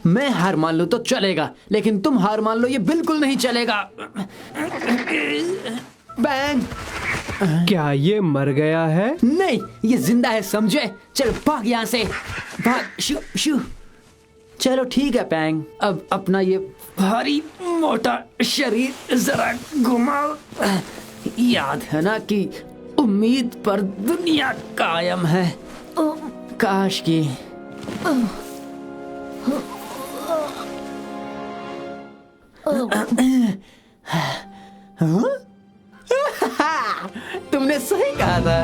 मैं हार मान लूं तो चलेगा, लेकिन तुम हार मान लो ये बिल्कुल नहीं चलेगा। बैंग! क्या ये मर गया है? नहीं, ये जिंदा है, समझे? चल भाग यहाँ से, भाग। शू शू। चलो ठीक है पैंग, अब अपना ये भारी मोटा शरीर जरा घुमाओ। याद है ना कि उम्मीद पर दुनिया कायम है। काश की तुमने सही कहा था।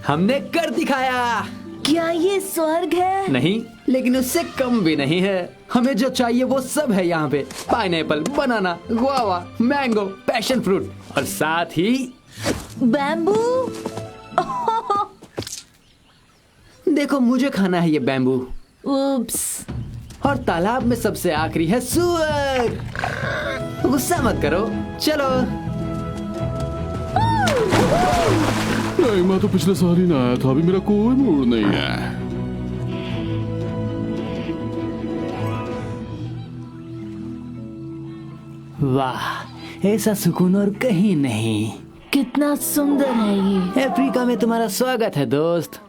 हमने कर दिखाया। क्या ये स्वर्ग है? नहीं, लेकिन उससे कम भी नहीं है। हमें जो चाहिए वो सब है यहाँ पे। पाइनएप्पल, बनाना, गुआवा, मैंगो, पैशन फ्रूट और साथ ही बैम्बू। देखो, मुझे खाना है ये बैम्बू। उप्स। और तालाब में सबसे आखिरी है सुअर। गुस्सा मत करो, चलो। नहीं, मैं तो पिछले साल ही ना आया था, अभी मेरा कोई मूड नहीं है। वाह, ऐसा सुकून और कहीं नहीं। कितना सुंदर है ये। अफ्रीका में तुम्हारा स्वागत है दोस्त।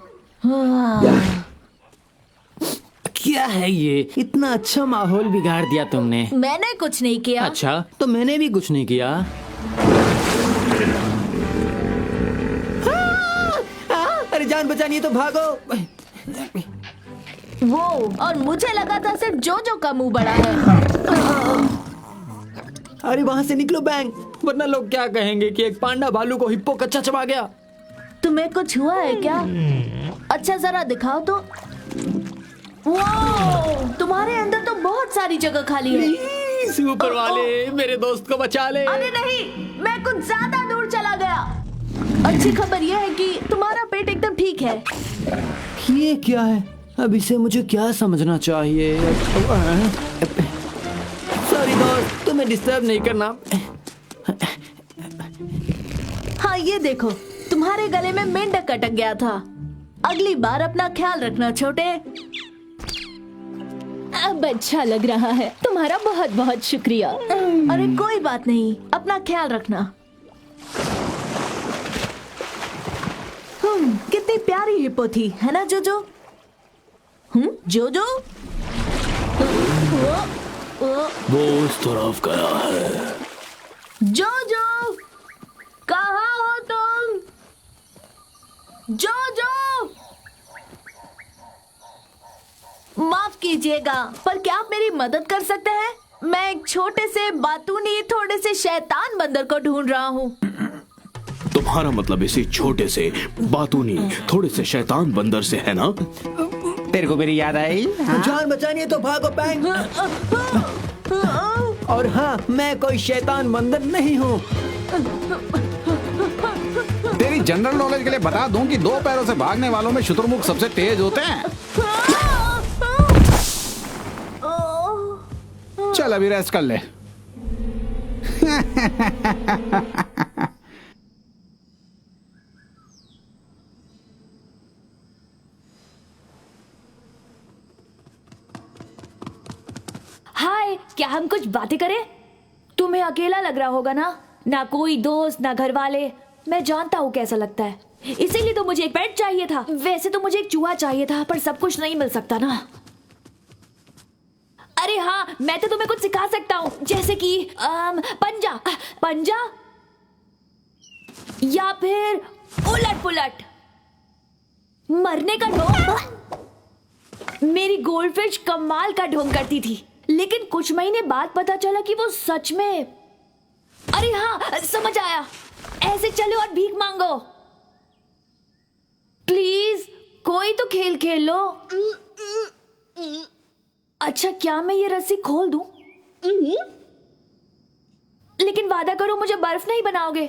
क्या है ये? इतना अच्छा माहौल बिगाड़ दिया तुमने। मैंने कुछ नहीं किया। अच्छा, तो मैंने भी कुछ नहीं किया। अरे जान बचानी है तो भागो। वो और मुझे लगा था सिर्फ जोजो का मुंह बड़ा है। अरे वहाँ से निकलो बैंग, वरना लोग क्या कहेंगे कि एक पांडा भालू को हिप्पो कच्चा चबा गया। तुम्हें कुछ हुआ है क्या? अच्छा जरा दिखाओ तो। वो तुम्हारे अंदर तो बहुत सारी जगह खाली है। सुपर वाले, मेरे दोस्त को बचा ले। अरे नहीं, मैं कुछ ज्यादा दूर चला गया। अच्छी खबर यह है कि तुम्हारा पेट एकदम ठीक है। ये क्या है? अब इसे मुझे क्या समझना चाहिए? सॉरी दोस्त, तुम्हें डिस्टर्ब नहीं करना। हाँ ये देखो, तुम्हारे गले में मेंढक अटक गया था। अगली बार अपना ख्याल रखना छोटे। अब अच्छा लग रहा है, तुम्हारा बहुत बहुत शुक्रिया। अरे कोई बात नहीं, अपना ख्याल रखना। कितनी प्यारी हिप्पो थी, है ना जोजो? जोजो? वो उस तरफ गया है। जोजो, कहाँ हो तुम? जोजो, माफ कीजिएगा, पर क्या आप मेरी मदद कर सकते हैं? मैं एक छोटे से बातूनी थोड़े से शैतान बंदर को ढूंढ रहा हूँ। तुम्हारा मतलब इसी छोटे से बातूनी थोड़े से शैतान बंदर से है ना? तेरे को मेरी याद आई? जान बचानी है तो भागो बैंग। और हाँ, मैं कोई शैतान बंदर नहीं हूँ। तेरी जनरल नॉलेज के लिए बता दूं कि 2 पैरों से भागने वालों में शुतुरमुर्ग सबसे तेज होते हैं। चल अभी रेस्ट कर ले। हाय, क्या हम कुछ बातें करें? तुम्हें अकेला लग रहा होगा ना कोई दोस्त, ना घर वाले। मैं जानता हूँ कैसा लगता है, इसीलिए तो मुझे एक पेट चाहिए था। वैसे तो मुझे एक चूहा चाहिए था, पर सब कुछ नहीं मिल सकता ना। अरे हाँ, मैं तो तुम्हें कुछ सिखा सकता हूँ, जैसे कि पंजा या फिर उलट पुलट, मरने का ढोंग। मेरी गोल्डफिश कमाल का ढोंग करती थी, लेकिन कुछ महीने बाद पता चला कि वो सच में। अरे हाँ, समझ आया। ऐसे चलो और भीख मांगो। प्लीज कोई तो खेल खेल लो। अच्छा, क्या मैं ये रस्सी खोल दूं? लेकिन वादा करो मुझे बर्फ नहीं बनाओगे।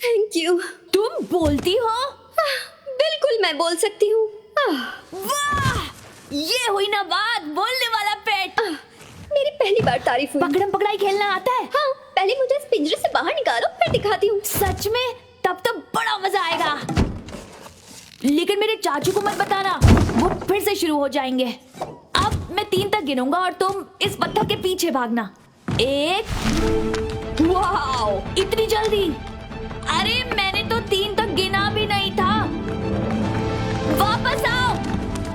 Thank you. तुम बोलती हो? बिल्कुल मैं बोल सकती हूँ। वाह, ये हुई ना बात, बोलने वाला पेट। मेरी पहली बार तारीफ हुई। पकड़म पकड़ाई खेलना आता है? हाँ, पहले मुझे इस पिंजरे से बाहर निकालो, फिर दिखाती हूँ। सच में? तब तो बड़ा मजा आएगा। लेकिन मेरे चाचू को मत बताना, वो फिर से शुरू हो जाएंगे। अब मैं 3 तक गिनूंगा और तुम इस पत्थर के पीछे भागना। 1। वाओ, इतनी जल्दी! अरे मैंने तो 3 तक गिना भी नहीं था। वापस आओ,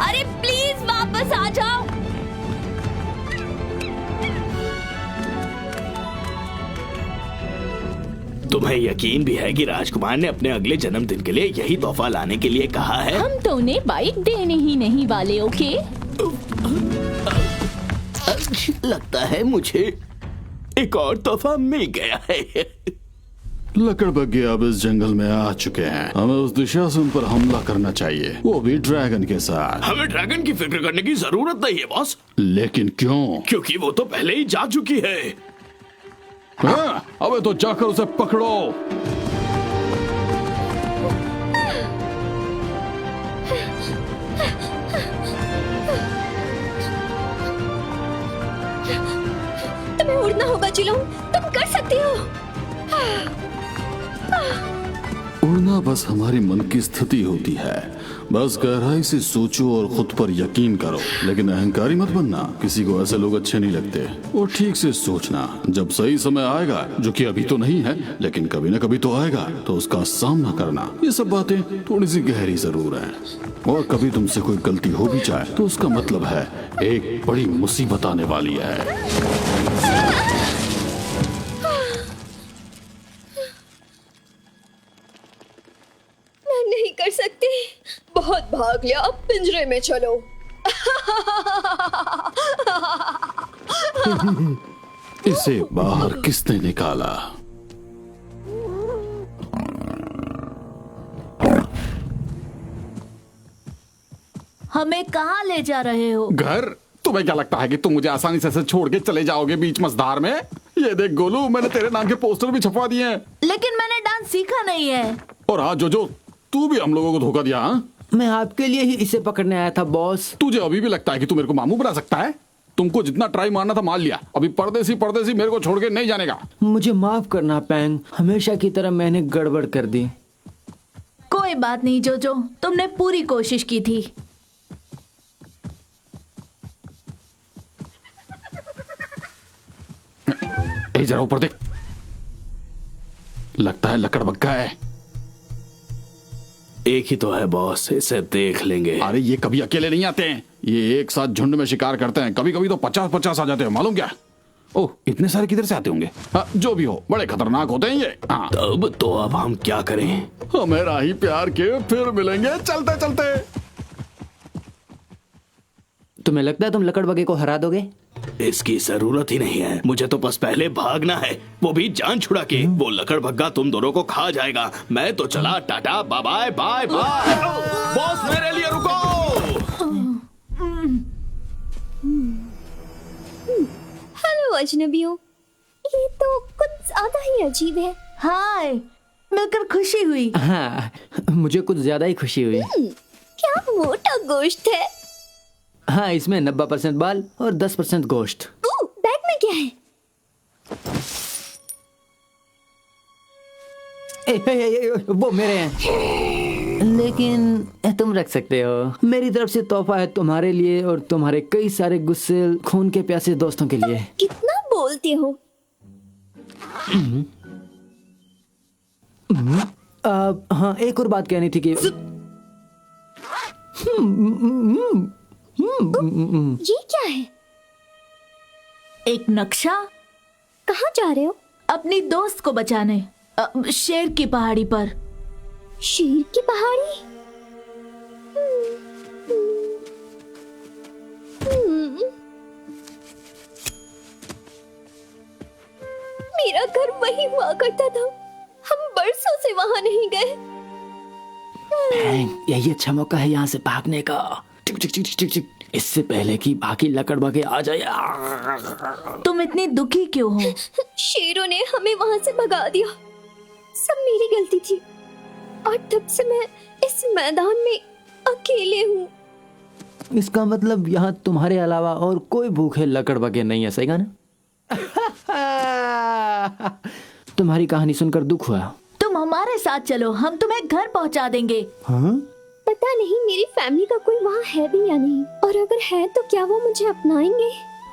अरे प्लीज वापस आ जाओ। तुम्हें यकीन भी है कि राजकुमार ने अपने अगले जन्मदिन के लिए यही तोहफा लाने के लिए कहा है? हम तो उन्हें बाइक देने ही नहीं वाले। ओके, लगता है मुझे एक और तोहफा मिल गया है। लकड़बग्घे अब इस जंगल में आ चुके हैं। हमें उस दुशासन पर हमला करना चाहिए, वो भी ड्रैगन के साथ। हमें ड्रैगन की फिक्र करने की जरूरत नहीं है बॉस। लेकिन क्यों? क्योंकि वो तो पहले ही जा चुकी है। हाँ, अबे तो जाकर उसे पकड़ो। तुम्हें उड़ना होगा चिलोंग, तुम कर सकती हो। उड़ना बस हमारी मन की स्थिति होती है। बस गहराई से सोचो और खुद पर यकीन करो, लेकिन अहंकारी मत बनना। किसी को ऐसे लोग अच्छे नहीं लगते। और ठीक से सोचना, जब सही समय आएगा, जो कि अभी तो नहीं है लेकिन कभी ना कभी तो आएगा, तो उसका सामना करना। ये सब बातें थोड़ी सी गहरी जरूर हैं। और कभी तुमसे कोई गलती हो भी जाए तो उसका मतलब है एक बड़ी मुसीबत आने वाली है। कर सकते। बहुत भाग लिया, अब पिंजरे में चलो। इसे बाहर किसने निकाला? हमें कहाँ ले जा रहे हो? घर? तुम्हें क्या लगता है कि तुम मुझे आसानी से ऐसे छोड़ के चले जाओगे बीच मझधार में? ये देख गोलू, मैंने तेरे नाम के पोस्टर भी छपवा दिए हैं। लेकिन मैंने डांस सीखा नहीं है। और हाँ जो तू भी हम लोगों को धोखा दिया। हाँ, मैं आपके लिए ही इसे पकड़ने आया था बॉस। तुझे अभी भी लगता है कि तू मेरे को मामू बना सकता है? तुमको जितना ट्राई मारना था मार लिया। अभी परदेसी मेरे को छोड़ के नहीं जाने का। मुझे माफ करना पैंग, हमेशा की तरह मैंने गड़बड़ कर दी। कोई बात नहीं जोजो, तुमने पूरी कोशिश की थी। जरा ऊपर देख, लगता है लकड़बग्गा है। एक ही तो है बॉस, इसे देख लेंगे। अरे ये कभी अकेले नहीं आते हैं, ये एक साथ झुंड में शिकार करते हैं। कभी कभी तो 50-50 आ जाते हैं, मालूम क्या? ओह, इतने सारे किधर से आते होंगे? हाँ, जो भी हो, बड़े खतरनाक होते हैं ये। हाँ, अब हम क्या करें? हमें राही प्यार के फिर मिलेंगे चलते चलते। तुम्हें लगता है तुम लकड़बग्गे को हरा दोगे? इसकी जरूरत ही नहीं है, मुझे तो बस पहले भागना है, वो भी जान छुड़ा के। वो लकड़बग्गा तुम दोनों को खा जाएगा। मैं तो चला, tata bye bye bye bye. Boss मेरे लिए रुको। हेलो अजनबियों, ये तो कुछ ज्यादा ही अजीब है। हाय, मिलकर खुशी हुई। हाँ, मुझे कुछ ज्यादा ही खुशी हुई। क्या मोटा गोश्त है। हाँ, इसमें 90% बाल और 10% गोश्त। बैग में क्या है? वो मेरे हैं, लेकिन तुम रख सकते हो। मेरी तरफ से तोहफा है तुम्हारे लिए और तुम्हारे कई सारे गुस्से खून के प्यासे दोस्तों के लिए। कितना बोलते हो। हाँ, एक और बात कहनी थी कि ये क्या है? एक नक्शा। कहाँ जा रहे हो? अपनी दोस्त को बचाने, शेर की पहाड़ी पर। शेर की पहाड़ी? मेरा घर वही हुआ करता था, हम बरसों से वहां नहीं गए। यही अच्छा मौका है यहाँ से भागने का। टिक टिक टिक टिक टिक, इससे पहले कि बाकी लकड़बग्गे आ जाए। तुम इतनी दुखी क्यों हो? शेरों ने हमें वहां से भगा दिया। सब मेरी गलती थी और तब से मैं इस मैदान में अकेले हूँ। इसका मतलब यहाँ तुम्हारे अलावा और कोई भूखे लकड़बग्गे नहीं है, सही ना? तुम्हारी कहानी सुनकर दुख हुआ। तुम हमारे साथ चलो, हम तुम्हें घर पहुंचा देंगे। हाँ? पता नहीं मेरी फैमिली का कोई वहाँ है भी या नहीं, और अगर है तो क्या वो मुझे अपनाएंगे?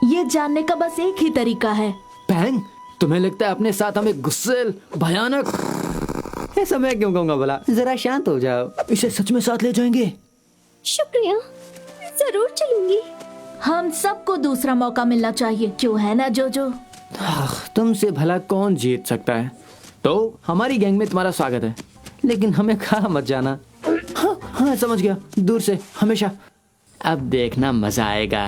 ये जानने का बस एक ही तरीका है। पैंग, तुम्हें लगता है अपने साथ हमें गुस्से भयानक? ऐसा मैं क्यों कहूँगा भला? जरा शांत हो जाओ, इसे सच में साथ ले जाएंगे। शुक्रिया, जरूर चलूंगी। हम सबको दूसरा मौका मिलना चाहिए, क्यों है ना जोजो? तुमसे भला कौन जीत सकता है? तो हमारी गैंग में तुम्हारा स्वागत है, लेकिन हमें कहाँ मत जाना। हाँ, समझ गया, दूर से हमेशा। अब देखना मजा आएगा।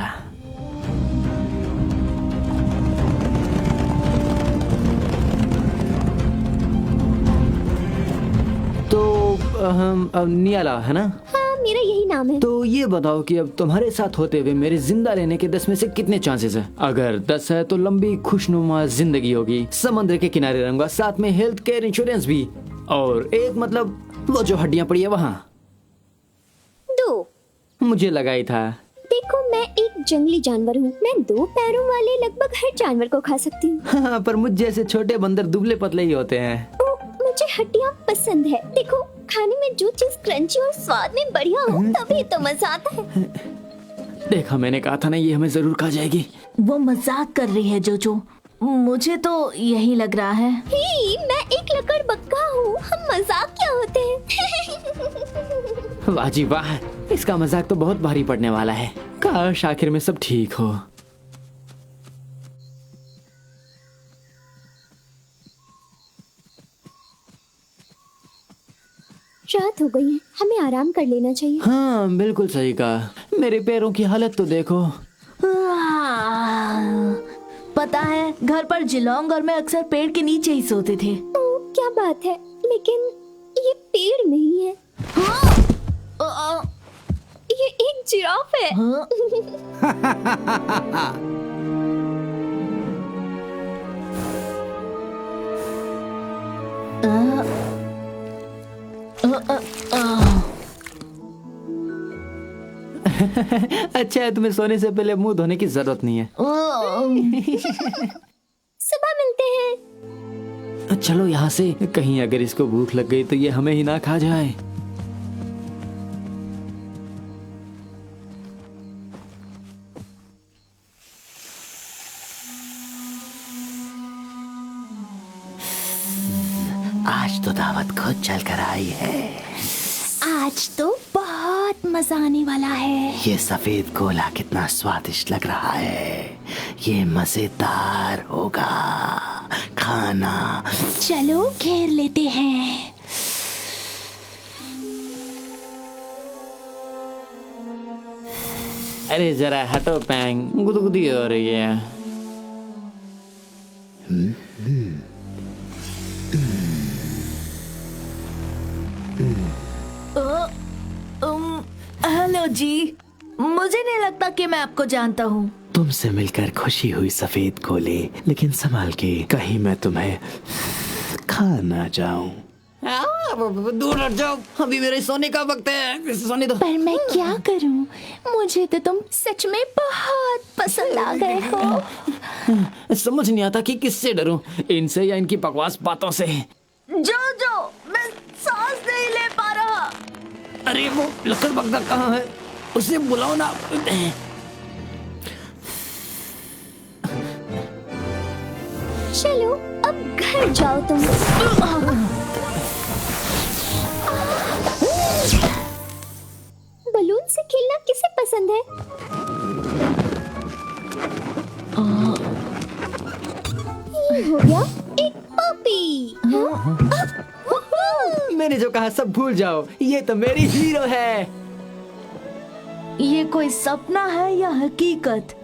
तो हम नियाला है ना? हाँ, मेरा यही नाम है। तो ये बताओ कि अब तुम्हारे साथ होते हुए मेरे जिंदा रहने के 10 में से कितने चांसेस है? अगर 10 है तो लंबी खुशनुमा जिंदगी होगी, समुद्र के किनारे रहूंगा, साथ में हेल्थ केयर इंश्योरेंस भी, और 1 मतलब वो जो हड्डियां पड़ी है वहाँ। 2 मुझे लगा ही था। देखो, मैं एक जंगली जानवर हूँ, मैं 2 पैरों वाले लगभग हर जानवर को खा सकती हूँ। हाँ, पर मुझ जैसे छोटे बंदर दुबले पतले ही होते हैं। मुझे हड्डियाँ पसंद है। देखो, खाने में जो चीज क्रंची और स्वाद में बढ़िया हो तभी तो मजा आता है। देखा, मैंने कहा था ना, ये हमें जरूर खा जाएगी। वो मजाक कर रही है जोजो, मुझे तो यही लग रहा है। मैं एक लकड़बग्गा हूँ, हम मजाक क्या होते हैं। वाह जी वाह, इसका मजाक तो बहुत भारी पड़ने वाला है। काश आखिर में सब ठीक हो। रात रात हो गई है, हमें आराम कर लेना चाहिए। हाँ बिल्कुल सही कहा। मेरे पैरों की हालत तो देखो। पता है, घर पर जिलोंग और मैं अक्सर पेड़ के नीचे ही सोते थे। क्या बात है, लेकिन ये पेड़ नहीं है, ये एक जिराफ है। अच्छा है, तुम्हें सोने से पहले मुंह धोने की जरूरत नहीं है। सुबह मिलते हैं। चलो यहाँ से, कहीं अगर इसको भूख लग गई तो ये हमें ही ना खा जाए। आज तो दावत खुद चल कर आई है। आज तो बहुत मजा आने वाला है। ये सफेद गोला कितना स्वादिष्ट लग रहा है। ये मजेदार होगा खाना। चलो घेर लेते हैं। अरे जरा हटो पैंग, गुदगुदी हो रही है। हेलो जी, मुझे नहीं लगता कि मैं आपको जानता हूँ। तुमसे मिलकर खुशी हुई सफेद गोले, लेकिन संभाल के, कहीं मैं तुम्हें खा ना जाऊं। दूर हट जाओ, अभी मेरे सोने का वक्त है। सोने दो। पर मैं क्या करूं? मुझे तो तुम सच में बहुत पसंद आ गए हो। समझ नहीं आता कि किससे डरूं, इनसे या इनकी बकवास बातों से। जो मैं सांस नहीं ले पा रहा। अरे वो लकड़ बग्गा कहाँ है? उसे बुलाओ ना। चलो अब घर जाओ तुम। बलून से खेलना किसे पसंद है? ये हो गया एक पपी। मैंने जो कहा सब भूल जाओ, ये तो मेरी हीरो है। ये कोई सपना है या हकीकत?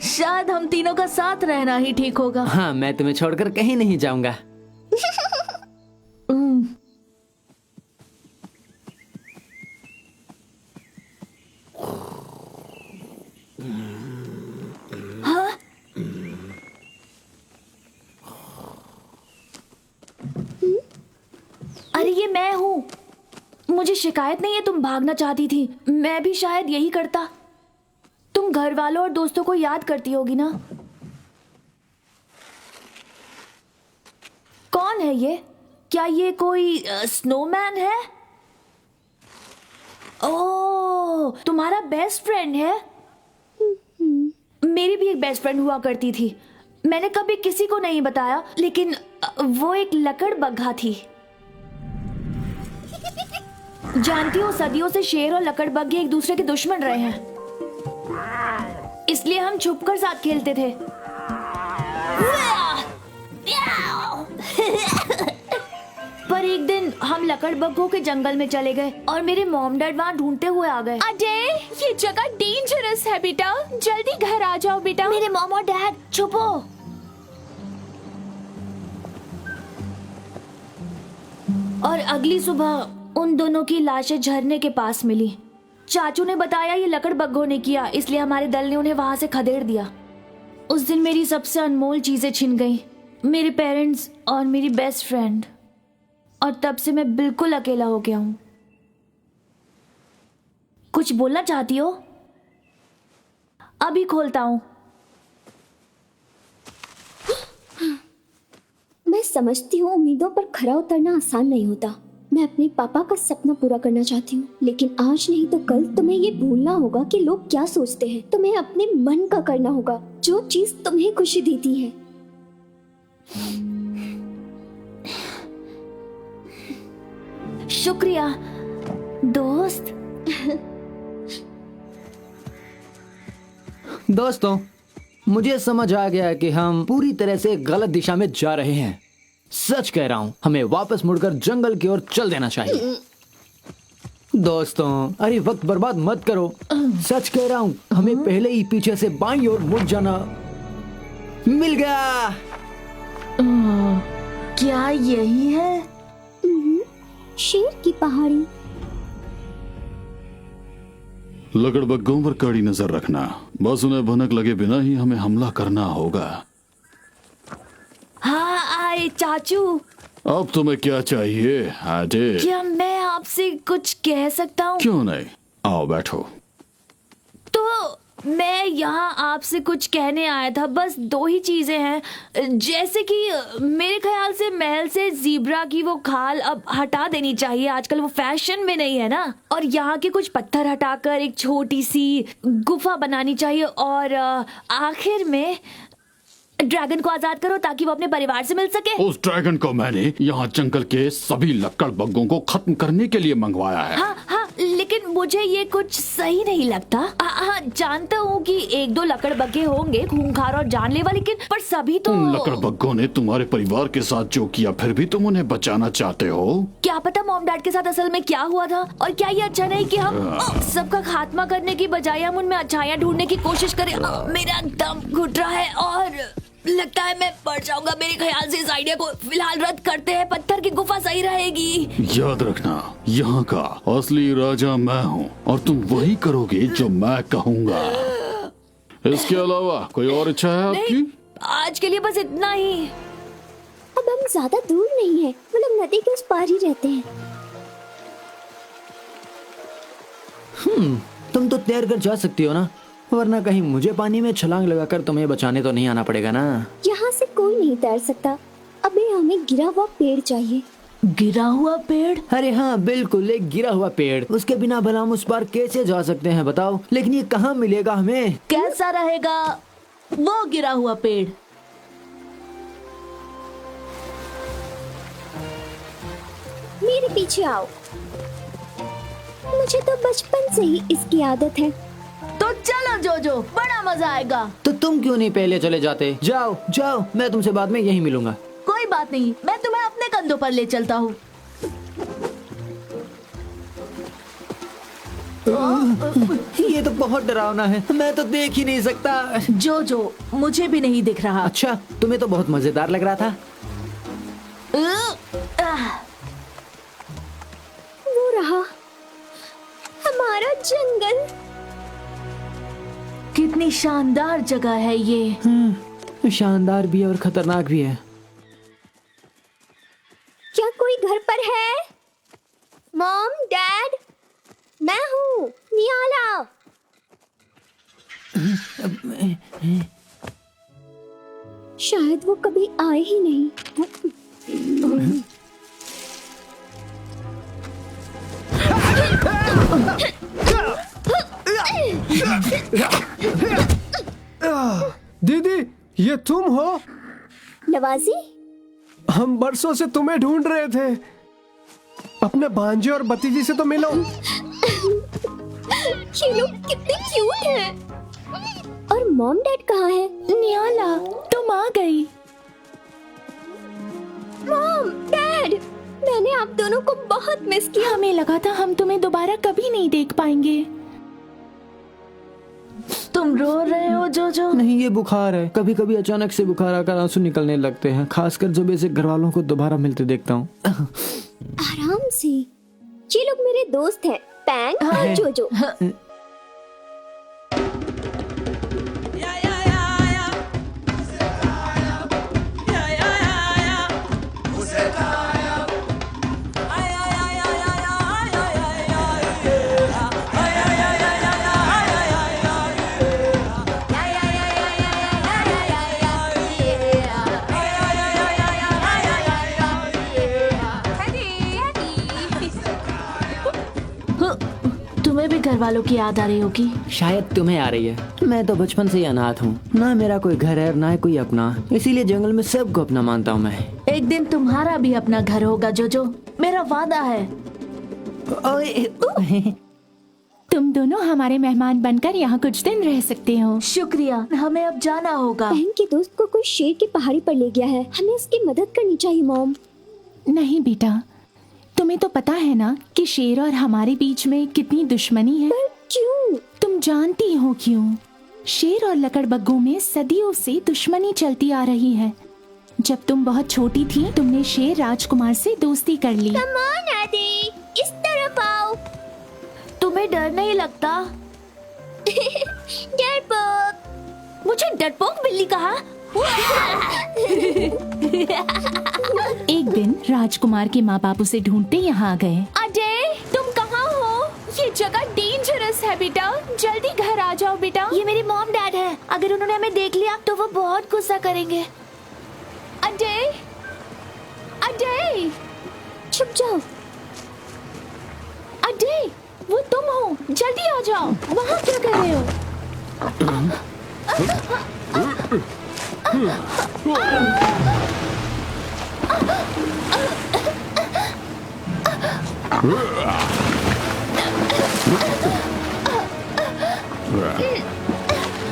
शायद हम तीनों का साथ रहना ही ठीक होगा। हाँ, मैं तुम्हें छोड़कर कहीं नहीं जाऊंगा। अरे ये मैं हूँ। मुझे शिकायत नहीं है तुम भागना चाहती थी, मैं भी शायद यही करता। तुम घर वालों और दोस्तों को याद करती होगी ना? कौन है ये? क्या ये कोई स्नोमैन है? ओह, तुम्हारा बेस्ट फ्रेंड है? मेरी भी एक बेस्ट फ्रेंड हुआ करती थी। मैंने कभी किसी को नहीं बताया, लेकिन वो एक लकड़ बग्घा थी। जानती हो, सदियों से शेर और लकड़बग्घे एक दूसरे के दुश्मन रहे हैं, इसलिए हम छुपकर साथ खेलते थे। पर एक दिन हम लकड़बग्घों के जंगल में चले गए और मेरे मॉम डैड वहाँ ढूंढते हुए आ गए। अजय, ये जगह डेंजरस है बेटा, जल्दी घर आ जाओ बेटा। मेरे मॉम और डैड, छुपो। और अगली सुबह उन दोनों की लाशें झरने के पास मिली। चाचू ने बताया ये लकड़बग्घों ने किया, इसलिए हमारे दल ने उन्हें वहां से खदेड़ दिया। उस दिन मेरी सबसे अनमोल चीजें छिन गईं, मेरे पेरेंट्स और मेरी बेस्ट फ्रेंड। और तब से मैं बिल्कुल अकेला हो गया हूँ। कुछ बोलना चाहती हो? अभी खोलता हूँ। मैं समझती हूँ उम्मीदों पर खरा उतरना आसान नहीं होता। मैं अपने पापा का सपना पूरा करना चाहती हूँ, लेकिन आज नहीं तो कल तुम्हें ये भूलना होगा कि लोग क्या सोचते हैं। तुम्हें अपने मन का करना होगा, जो चीज तुम्हें खुशी देती है। शुक्रिया दोस्त। दोस्तों, मुझे समझ आ गया कि हम पूरी तरह से गलत दिशा में जा रहे हैं। सच कह रहा हूँ, हमें वापस मुड़कर जंगल की ओर चल देना चाहिए। दोस्तों, अरे वक्त बर्बाद मत करो। सच कह रहा हूँ, हमें पहले ही पीछे से बाईं ओर मुड़ जाना। मिल गया। क्या यही है? शेर की पहाड़ी। लकड़बग्गों पर कड़ी नजर रखना, बस उन्हें भनक लगे बिना ही हमें हमला करना होगा। हाँ आए चाचू। अब तुम्हें क्या चाहिए आटे? क्या मैं आपसे कुछ कह सकता हूँ? क्यों नहीं, आओ बैठो। तो मैं यहाँ आपसे कुछ कहने आया था। बस 2 ही चीजें हैं। जैसे कि मेरे ख्याल से महल से ज़ीब्रा की वो खाल अब हटा देनी चाहिए, आजकल वो फैशन में नहीं है ना। और यहाँ के कुछ पत्थर हटाकर एक छोटी सी गुफा बनानी चाहिए। और आखिर में ड्रैगन को आजाद करो ताकि वो अपने परिवार से मिल सके। उस ड्रैगन को मैंने यहाँ जंगल के सभी लकड़बग्गों को खत्म करने के लिए मंगवाया है। हाँ हाँ, लेकिन मुझे ये कुछ सही नहीं लगता। हाँ, जानता हूँ कि 1-2 लकड़बग्गे होंगे खूंखार और जानलेवा, लेकिन पर सभी तो। उन लकड़बग्गों ने तुम्हारे परिवार के साथ जो किया, फिर भी तुम उन्हें बचाना चाहते हो? क्या पता मॉम डैड के साथ असल में क्या हुआ था। और क्या ये अच्छा नहीं कि हम सबका खात्मा करने की बजाय हम उनमें अच्छाइयाँ ढूंढने की कोशिश करें। मेरा दम घुट रहा है और लगता है मैं पड़ जाऊंगा। मेरे ख्याल से इस आइडिया को फिलहाल रद्द करते हैं। पत्थर की गुफा सही रहेगी। याद रखना, यहाँ का असली राजा मैं हूँ और तुम वही करोगे जो मैं कहूँगा। इसके अलावा कोई और इच्छा है आपकी? नहीं, आज के लिए बस इतना ही। अब हम ज्यादा दूर नहीं है, मतलब नदी के उस पार ही रहते हैं। तुम तो तैर कर जा सकती हो ना, वरना कहीं मुझे पानी में छलांग लगाकर तुम्हें बचाने तो नहीं आना पड़ेगा ना। यहाँ से कोई नहीं तैर सकता। अबे हमें गिरा हुआ पेड़ चाहिए। गिरा हुआ पेड़? अरे हाँ बिल्कुल, एक गिरा हुआ पेड़। उसके बिना भला हम उस पार कैसे जा सकते हैं बताओ? लेकिन ये कहाँ मिलेगा हमें? कैसा रहेगा वो गिरा हुआ पेड़? मेरे पीछे आओ। मुझे तो बचपन से ही इसकी आदत है। तो चलो जोजो, बड़ा मजा आएगा। तो तुम क्यों नहीं पहले चले जाते? जाओ जाओ, मैं तुमसे बाद में यहीं मिलूंगा। कोई बात नहीं, मैं तुम्हें अपने कंधों पर ले चलता हूँ। ये तो बहुत डरावना है, मैं तो देख ही नहीं सकता। जोजो, मुझे भी नहीं दिख रहा। अच्छा, तुम्हें तो बहुत मजेदार लग रहा था। वो रहा हमारा जंगल। कितनी शानदार जगह है ये। शानदार भी है और खतरनाक भी है। क्या कोई घर पर है? मॉम, डैड, मैं हूँ नियाला। शायद वो कभी आए ही नहीं। दीदी, ये तुम हो? नवाजी, हम बरसों से तुम्हें ढूंढ रहे थे। अपने भांजे और भतीजी से तो मिलो। ये लोग कितने क्यूट हैं। और मॉम डैड कहाँ है? नियाला, तुम आ गई। मॉम, डैड, मैंने आप दोनों को बहुत मिस किया। हमें लगा था हम तुम्हें दोबारा कभी नहीं देख पाएंगे। तुम रो रहे हो जोजो? नहीं, ये बुखार है। कभी कभी अचानक से बुखार आकर आंसू निकलने लगते हैं, खासकर जब ऐसे घर वालों को दोबारा मिलते देखता हूँ। आराम से। ये लोग मेरे दोस्त हैं, पैंग और जोजो। तुम्हें भी घर वालों की याद आ रही होगी। शायद तुम्हें आ रही है। मैं तो बचपन से ही अनाथ हूँ, ना मेरा कोई घर है ना कोई अपना, इसीलिए जंगल में सबको अपना मानता हूँ मैं। एक दिन तुम्हारा भी अपना घर होगा जोजो, मेरा वादा है। ओए, तुम दोनों हमारे मेहमान बनकर यहाँ कुछ दिन रह सकते हो। शुक्रिया, हमें अब जाना होगा। बहन के दोस्त को कोई शेर की पहाड़ी पर ले गया है, हमें उसकी मदद करनी चाहिए मॉम। नहीं बेटा, तुम्हें तो पता है ना कि शेर और हमारे बीच में कितनी दुश्मनी है। पर क्यों? तुम जानती हो क्यों? शेर और लकड़बग्गों में सदियों से दुश्मनी चलती आ रही है। जब तुम बहुत छोटी थी, तुमने शेर राजकुमार से दोस्ती कर ली। कम ऑन आदि, इस तरफ आओ। तुम्हें डर नहीं लगता? डरपोक। मुझे डरपोक बिल्ली कहा। एक दिन राजकुमार के माँ बाप उसे ढूंढते यहाँ आ गए। अजय, तुम कहाँ हो? ये जगह डेंजरस है बेटा, जल्दी घर आ जाओ बेटा। ये मेरी मॉम डैड है, अगर उन्होंने हमें देख लिया तो वो बहुत गुस्सा करेंगे। अजय, अजय, छुप जाओ। अजय, वो तुम हो, जल्दी आ जाओ। वहाँ क्या कर रहे हो?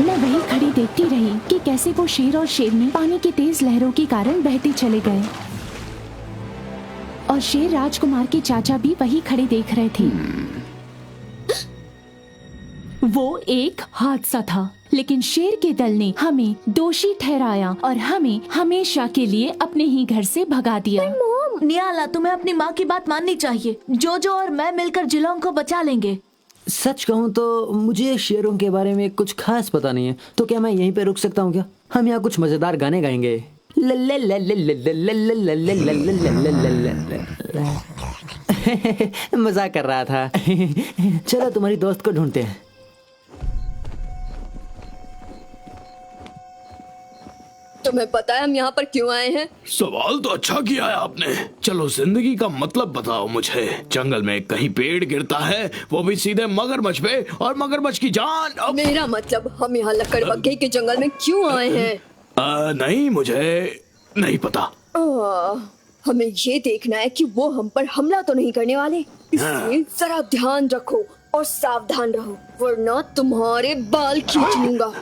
मैं वहीं खड़ी देखती रही कि कैसे वो शेर और शेरनी पानी की तेज लहरों के कारण बहते चले गए और शेर राजकुमार के चाचा भी वहीं खड़े देख रहे थे। वो एक हादसा था, लेकिन शेर के दल ने हमें दोषी ठहराया और हमें हमेशा के लिए अपने ही घर से भगा दिया। नियाला, तुम्हें अपनी माँ की बात माननी चाहिए। जोजो और मैं मिलकर जिलोंग को बचा लेंगे। सच कहूँ तो मुझे शेरों के बारे में कुछ खास पता नहीं है, तो क्या मैं यहीं पे रुक सकता हूँ क्या? हम यहाँ कुछ मजेदार गाने गाएंगे। मजाक कर रहा था। चलो तुम्हारी दोस्त को ढूंढते हैं। तुम्हें पता है हम यहाँ पर क्यों आए हैं? सवाल तो अच्छा किया है आपने। चलो जिंदगी का मतलब बताओ मुझे। जंगल में कहीं पेड़ गिरता है, वो भी सीधे मगरमच्छ पे, और मगरमच्छ की जान। मेरा मतलब हम यहाँ लकड़बग्गे के जंगल में क्यों आए हैं? नहीं, मुझे नहीं पता। हमें ये देखना है कि वो हम पर हमला तो नहीं करने वाले, इसलिए जरा ध्यान रखो और सावधान रहो, वरना तुम्हारे बाल खींच लूंगा।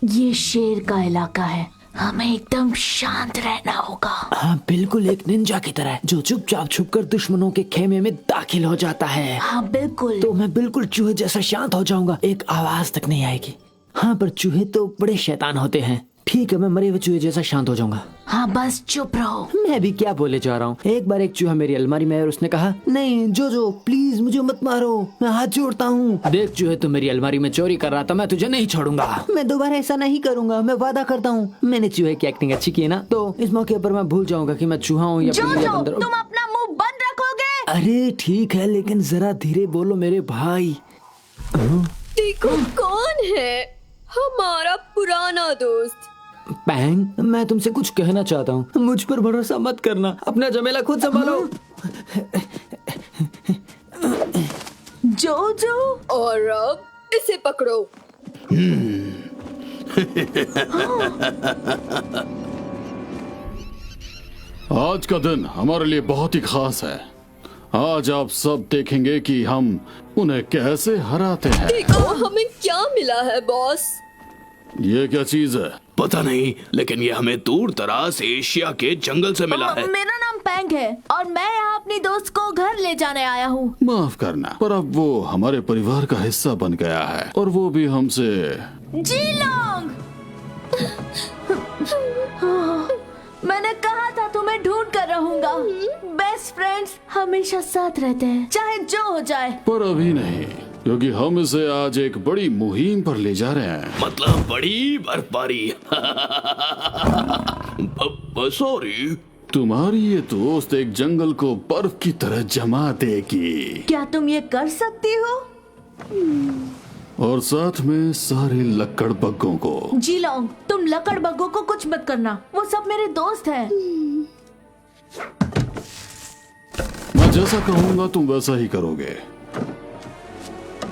ये शेर का इलाका है, हमें एकदम शांत रहना होगा। हाँ, बिल्कुल एक निंजा की तरह जो चुपचाप छुपकर दुश्मनों के खेमे में दाखिल हो जाता है। हाँ बिल्कुल। तो मैं बिल्कुल चूहे जैसा शांत हो जाऊंगा, एक आवाज तक नहीं आएगी। हाँ, पर चूहे तो बड़े शैतान होते हैं। ठीक है, मैं मरे हुए चूहे जैसा शांत हो जाऊंगा। हाँ, बस चुप रहो। मैं भी क्या बोले जा रहा हूँ। एक बार एक चूहा मेरी अलमारी में आया और उसने कहा, नहीं जोजो प्लीज मुझे मत मारो, मैं हाथ जोड़ता हूँ। देख चूहे, तू मेरी अलमारी में चोरी कर रहा था, मैं तुझे नहीं छोड़ूंगा। मैं दोबारा ऐसा नहीं करूंगा, मैं वादा करता हूँ। मैंने चूहे की एक्टिंग अच्छी की है ना, तो इस मौके पर मैं भूल जाऊंगा कि मैं चूहा हूँ या बिल्ली या बंदर। तुम अपना मुंह बंद रखोगे? अरे ठीक है, लेकिन जरा धीरे बोलो मेरे भाई। देखो कौन है, हमारा पुराना दोस्त। पैंग, मैं तुमसे कुछ कहना चाहता हूँ, मुझ पर भरोसा मत करना, अपना झमेला खुद संभालो। जोजो, और अब इसे पकड़ो। आज का दिन हमारे लिए बहुत ही खास है। आज आप सब देखेंगे कि हम उन्हें कैसे हराते हैं। देखो हमें क्या मिला है बॉस। ये क्या चीज है? पता नहीं, लेकिन ये हमें दूर दराज एशिया के जंगल से मिला है। मेरा नाम पैंग है और मैं यहाँ अपनी दोस्त को घर ले जाने आया हूँ। माफ करना, पर अब वो हमारे परिवार का हिस्सा बन गया है, और वो भी हमसे। जिलोंग, मैंने कहा था तुम्हें ढूंढ कर रहूंगा। बेस्ट फ्रेंड्स हमेशा साथ रहते हैं, चाहे जो हो जाए। पर अभी नहीं, क्योंकि हम इसे आज एक बड़ी मुहिम पर ले जा रहे हैं। मतलब बड़ी बर्फबारी। सॉरी। तुम्हारी ये दोस्त एक जंगल को बर्फ की तरह जमा देगी। क्या तुम ये कर सकती हो? और साथ में सारे लकड़बग्गों को। जिलोंग, तुम लकड़बग्गों को कुछ मत करना, वो सब मेरे दोस्त हैं। मैं जैसा कहूँगा तुम वैसा ही करोगे।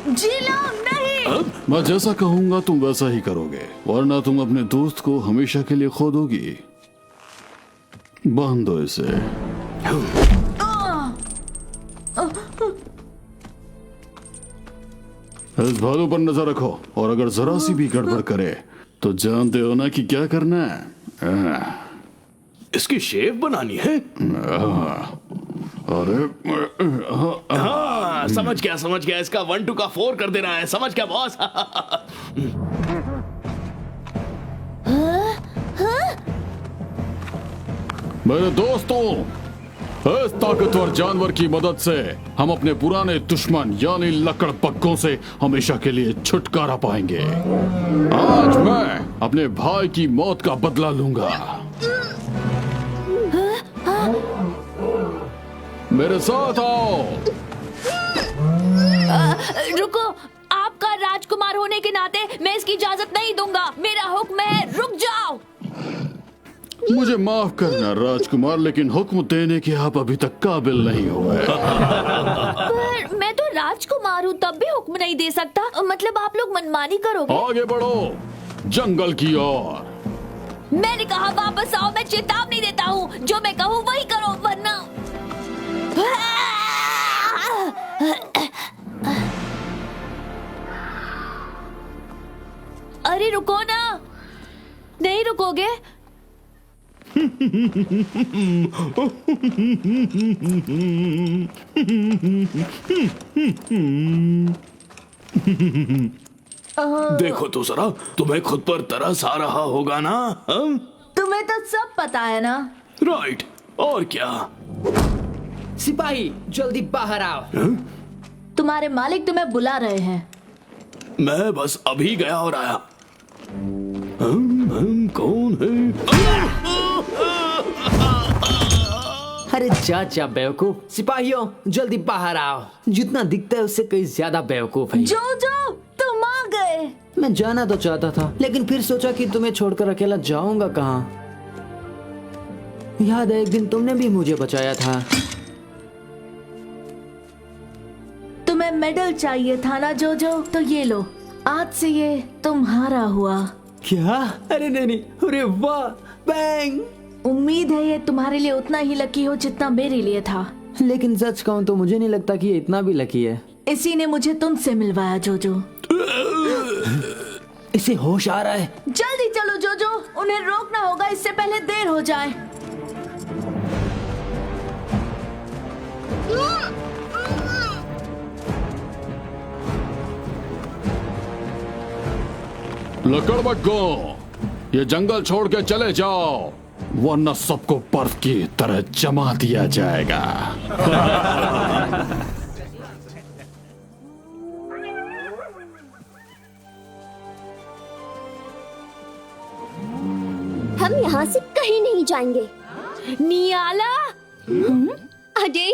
जिलोंग नहीं। मैं जैसा कहूँगा तुम वैसा ही करोगे, वरना तुम अपने दोस्त को हमेशा के लिए खो दोगी। बांध दो इसे। इस भालू पर नजर रखो और अगर जरा सी भी गड़बड़ करे तो जानते हो ना कि क्या करना है। इसकी शेव बनानी है। अरे हाँ, समझ गया। इसका 1 2 का 4 कर देना है। समझ गया बॉस। मेरे दोस्तों, इस ताकतवर जानवर की मदद से हम अपने पुराने दुश्मन यानी लकड़बग्गों से हमेशा के लिए छुटकारा पाएंगे। आज मैं अपने भाई की मौत का बदला लूंगा। मेरे साथ आओ। रुको, आपका राजकुमार होने के नाते मैं इसकी इजाजत नहीं दूंगा। मेरा हुक्म है, रुक जाओ। मुझे माफ करना राजकुमार, लेकिन हुक्म देने के आप अभी तक काबिल नहीं हुए। पर मैं तो राजकुमार हूँ, तब भी हुक्म नहीं दे सकता। मतलब आप लोग मनमानी करोगे। आगे बढ़ो जंगल की ओर। मैंने कहा वापस आओ। मैं चेतावनी देता हूँ, जो मैं कहूँ वही करो, वरना अरे रुको ना। नहीं रुकोगे? देखो तो जरा, तुम्हें खुद पर तरस आ रहा होगा ना? तुम्हें तो सब पता है ना। राइट, और क्या? सिपाही जल्दी बाहर आओ। तुम्हारे मालिक तुम्हें बुला रहे हैं। मैं बस अभी गया और आया। कौन है? अरे जा बेवकूफ। सिपाहियों जल्दी बाहर आओ। जितना दिखता है उससे कहीं ज्यादा बेवकूफ है। जो तुम आ गए। मैं जाना तो चाहता था, लेकिन फिर सोचा कि तुम्हें छोड़कर अकेला जाऊंगा कहाँ। याद है एक दिन तुमने भी मुझे बचाया था। तुम्हें मेडल चाहिए था ना जोजो, तो ये लो। आज से ये तुम्हारा हुआ। क्या? अरे नहीं। अरे वाह, बैंग। उम्मीद है ये तुम्हारे लिए उतना ही लकी हो जितना मेरे लिए था। लेकिन सच कहूँ तो मुझे नहीं लगता कि ये इतना भी लकी है। इसी ने मुझे तुमसे मिलवाया जोजो। इसे होश आ रहा है। जल्दी चलो जोजो, उन्हें रोकना होगा इससे पहले देर हो जाए। लकड़बग्गों, ये जंगल छोड़ के चले जाओ, वरना सबको बर्फ की तरह जमा दिया जाएगा। हम यहाँ से कहीं नहीं जाएंगे। नियाला। अरे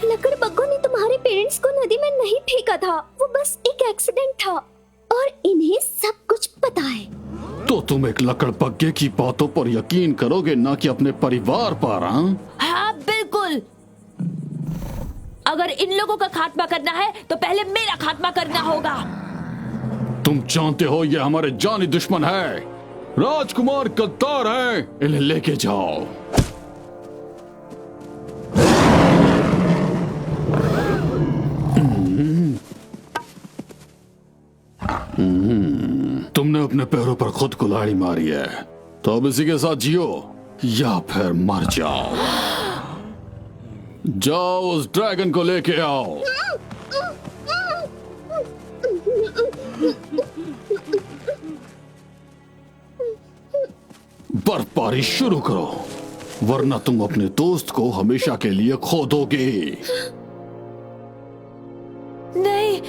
लकड़बग्गों ने तुम्हारे पेरेंट्स को नदी में नहीं फेंका था। वो बस एक एक्सीडेंट था और इन्हें सब कुछ पता है। तो तुम एक लकड़बग्गे की बातों पर यकीन करोगे, ना कि अपने परिवार पर? हाँ बिल्कुल। अगर इन लोगों का खात्मा करना है तो पहले मेरा खात्मा करना होगा। तुम जानते हो ये हमारे जानी दुश्मन है। राजकुमार गद्दार है, इन्हें लेके जाओ। तुमने अपने पैरों पर खुद कुल्हाड़ी मारी है, तो अब इसी के साथ जियो या फिर मर जाओ। जाओ उस ड्रैगन को लेके आओ। बर्फबारी शुरू करो, वरना तुम अपने दोस्त को हमेशा के लिए खो दोगे। नहीं।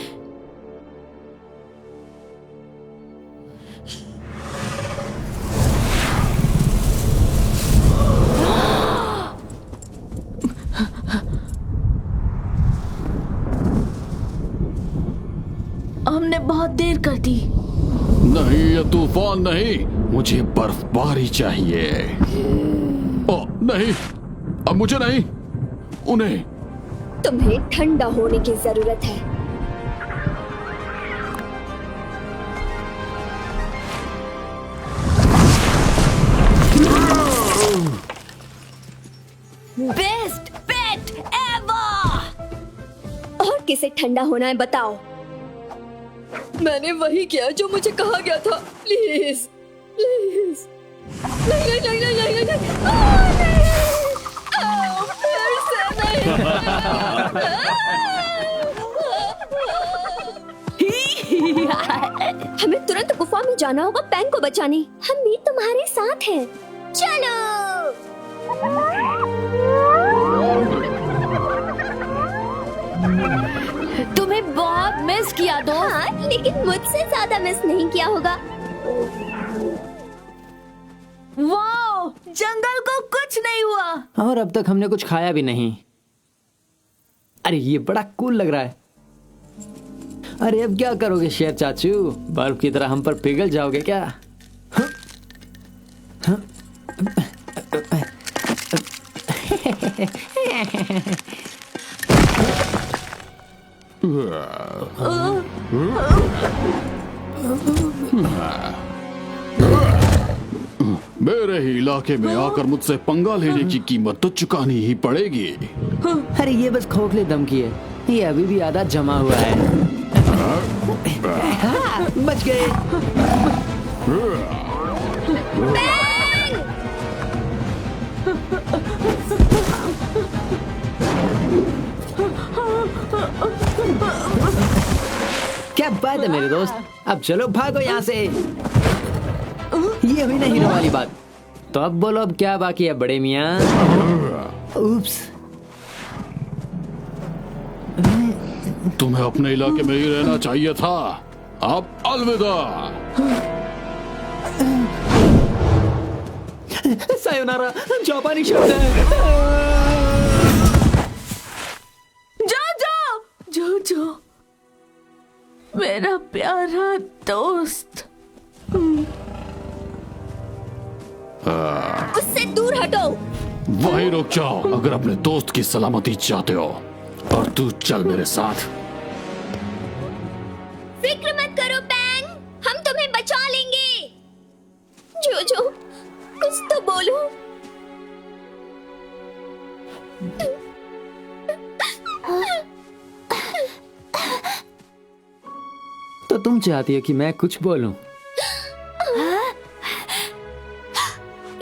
हमने बहुत देर कर दी। नहीं, ये तूफान नहीं, मुझे बर्फबारी चाहिए। ओ नहीं, अब मुझे नहीं, उन्हें। तुम्हें ठंडा होने की जरूरत है। से ठंडा होना है बताओ। मैंने वही किया जो मुझे कहा गया था। Please please. नहीं नहीं नहीं नहीं नहीं नहीं। फिर से नहीं। हमें तुरंत गुफा में जाना होगा पैंग को बचाने। हम भी तुम्हारे साथ हैं। चलो। तुम्हें बहुत मिस किया दोस्त। हाँ, लेकिन मुझसे ज्यादा मिस नहीं किया होगा। वाओ, जंगल को कुछ नहीं हुआ। और अब तक हमने कुछ खाया भी नहीं। अरे ये बड़ा कूल लग रहा है। अरे अब क्या करोगे शेर चाचू? बर्फ की तरह हम पर पिघल जाओगे क्या? मेरे ही इलाके में आकर मुझसे पंगा लेने की कीमत तो चुकानी ही पड़ेगी। अरे ये बस खोखले दम की है, ये अभी भी आधा जमा हुआ है। हाँ, बच गए। क्या बात है मेरे दोस्त, अब चलो भागो यहाँ से। ये हुई ना हीरो वाली बात। तो अब बोलो, अब क्या बाकी है बड़े मियाँ? उप्स। तुम्हें अपने इलाके में ही रहना चाहिए था। अब अलविदा। सायोनारा जापानी शब्द है। जो मेरा प्यारा दोस्त। उससे दूर हटो। वहीं रुक जाओ अगर अपने दोस्त की सलामती चाहते हो। और तू चल मेरे साथ। फिक्र मत करो पैंग, हम तुम्हें बचा लेंगे। जो कुछ तो बोलो। तो तुम चाहती हो कि मैं कुछ बोलूं?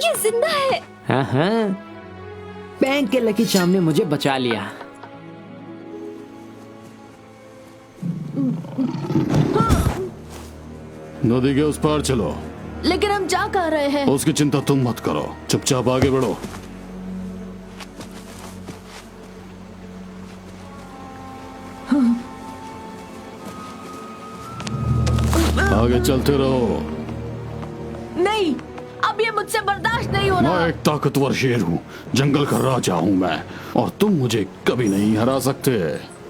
ये जिंदा है। हाँ, बैंक के लकी चार्म ने मुझे बचा लिया। नदी के उस पार चलो। लेकिन हम जा कह रहे हैं? उसकी चिंता तुम मत करो, चुपचाप आगे बढ़ो। आगे चलते रहो। नहीं, अब ये मुझसे बर्दाश्त नहीं हो रहा। मैं एक ताकतवर शेर हूँ, जंगल का राजा हूँ मैं, और तुम मुझे कभी नहीं हरा सकते।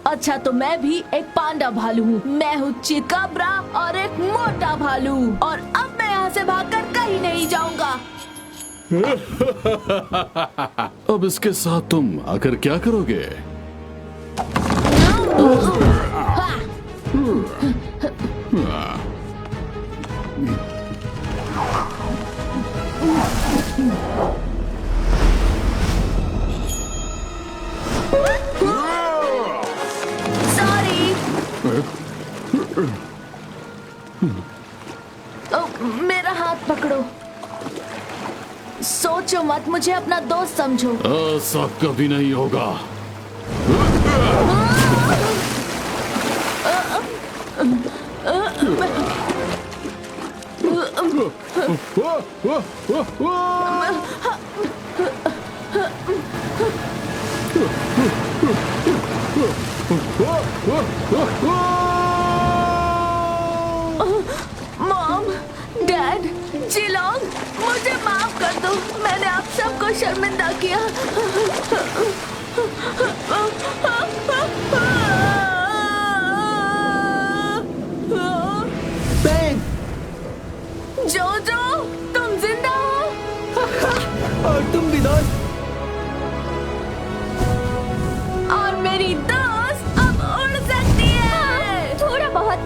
अच्छा, तो मैं भी एक पांडा भालू हूँ। मैं हूँ चिकाब्रा और एक मोटा भालू, और अब मैं यहाँ से भागकर कहीं नहीं जाऊंगा। अब इसके साथ तुम आकर क्या करोगे? मेरा हाथ पकड़ो। सोचो मत, मुझे अपना दोस्त समझो। ऐसा कभी नहीं होगा। मॉम, डैड, जिलोंग, मुझे माफ कर दो। मैंने आप सबको शर्मिंदा किया। जोजो, तुम जिंदा हो? और तुम भी दोस्त। और मेरी दोस्त अब उड़ सकती है। थोड़ा बहुत।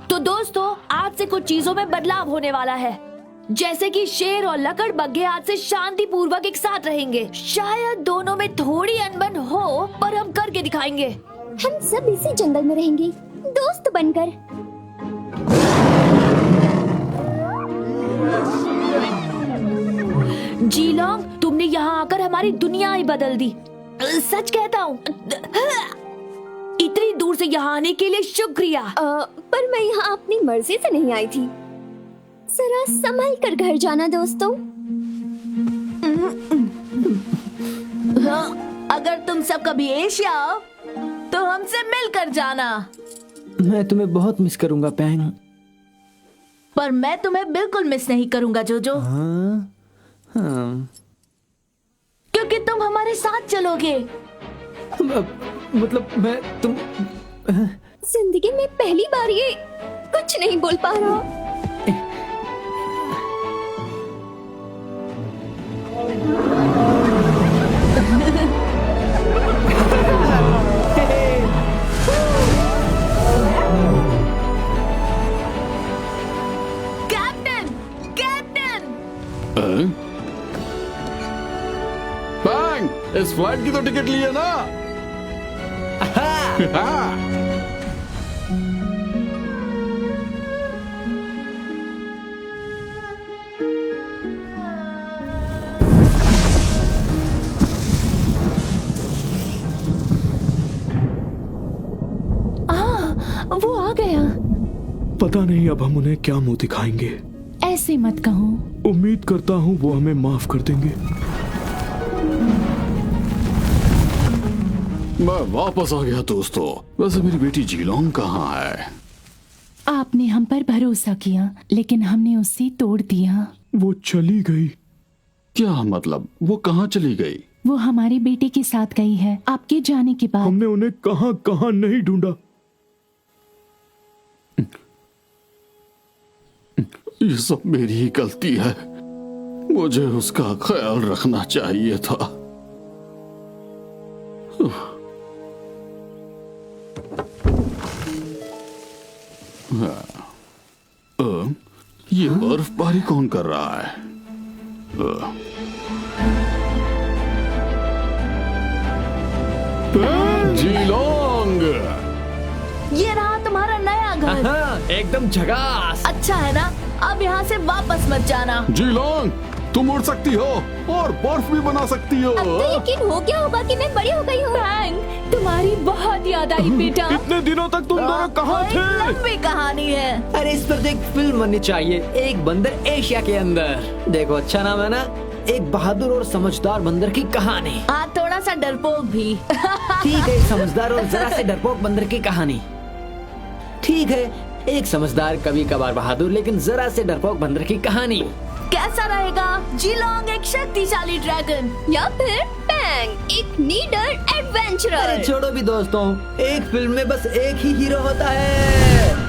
तो दोस्तों, आज से कुछ चीजों में बदलाव होने वाला है, जैसे कि शेर और लकड़बग्घे आज से शांति पूर्वक एक साथ रहेंगे। शायद दोनों में थोड़ी अनबन हो, पर हम करके दिखाएंगे। हम सब इसी जंगल में रहेंगे, दोस्त बनकर। जीलोंग, तुमने यहाँ आकर हमारी दुनिया ही बदल दी। सच कहता हूँ। इतनी दूर से यहाँ आने के लिए शुक्रिया। पर मैं यहाँ अपनी मर्जी से नहीं आई थी। जरा संभल कर घर जाना दोस्तों। हाँ, अगर तुम सब कभी एशिया आओ तो हमसे मिलकर जाना। मैं तुम्हें बहुत मिस करूंगा पैंग। पर मैं तुम्हें बिल्कुल मिस नहीं करूंगा जोजो। हाँ? हाँ। क्योंकि तुम हमारे साथ चलोगे। मतलब मैं तुम जिंदगी में पहली बार ये कुछ नहीं बोल पा रहा। Captain, captain. बैंग, इस फ्लाइट की तो टिकट ली है ना? हाँ। वो आ गया। पता नहीं अब हम उन्हें क्या मुंह दिखाएंगे। ऐसे मत कहो। उम्मीद करता हूँ वो हमें माफ कर देंगे। मैं वापस आ गया दोस्तों। वैसे मेरी बेटी जीलोंग कहाँ है? आपने हम पर भरोसा किया, लेकिन हमने उससे तोड़ दिया। वो चली गई। क्या मतलब? वो कहाँ चली गई? वो हमारे बेटे के साथ गई है आपके जाने के बाद। हमने उन्हें कहाँ कहाँ नहीं ढूंढा। ये सब मेरी ही गलती है। मुझे उसका ख्याल रखना चाहिए था। ये बर्फबारी कौन कर रहा है? जीलोंग, ये रहा तुम्हारा नया घर। एकदम झकास। अच्छा है ना? अब यहाँ से वापस मत जाना। जीलोंग, तुम उड़ सकती हो और बर्फ भी बना सकती हो। अब तो यकीन हो गया होगा कि मैं बड़ी हो गई हूँ। बैंग, तुम्हारी बहुत याद आई बेटा। इतने दिनों तक तुम दोनों कहाँ वो एक थे? लंबी कहानी है। अरे इस पर तो एक फिल्म बननी चाहिए। एक बंदर एशिया के अंदर। देखो अच्छा नाम है ना, एक बहादुर और समझदार बंदर की कहानी। हाँ, थोड़ा सा डरपोक भी। ठीक है, एक समझदार और जरा से डरपोक बंदर की कहानी। ठीक है, एक समझदार कभी कभार बहादुर लेकिन जरा से डरपोक बंदर की कहानी। कैसा रहेगा? जीलोंग एक शक्तिशाली ड्रैगन, या फिर बैंग एक नीडर एडवेंचरर। अरे छोड़ो भी दोस्तों, एक फिल्म में बस एक ही हीरो होता है।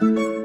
है।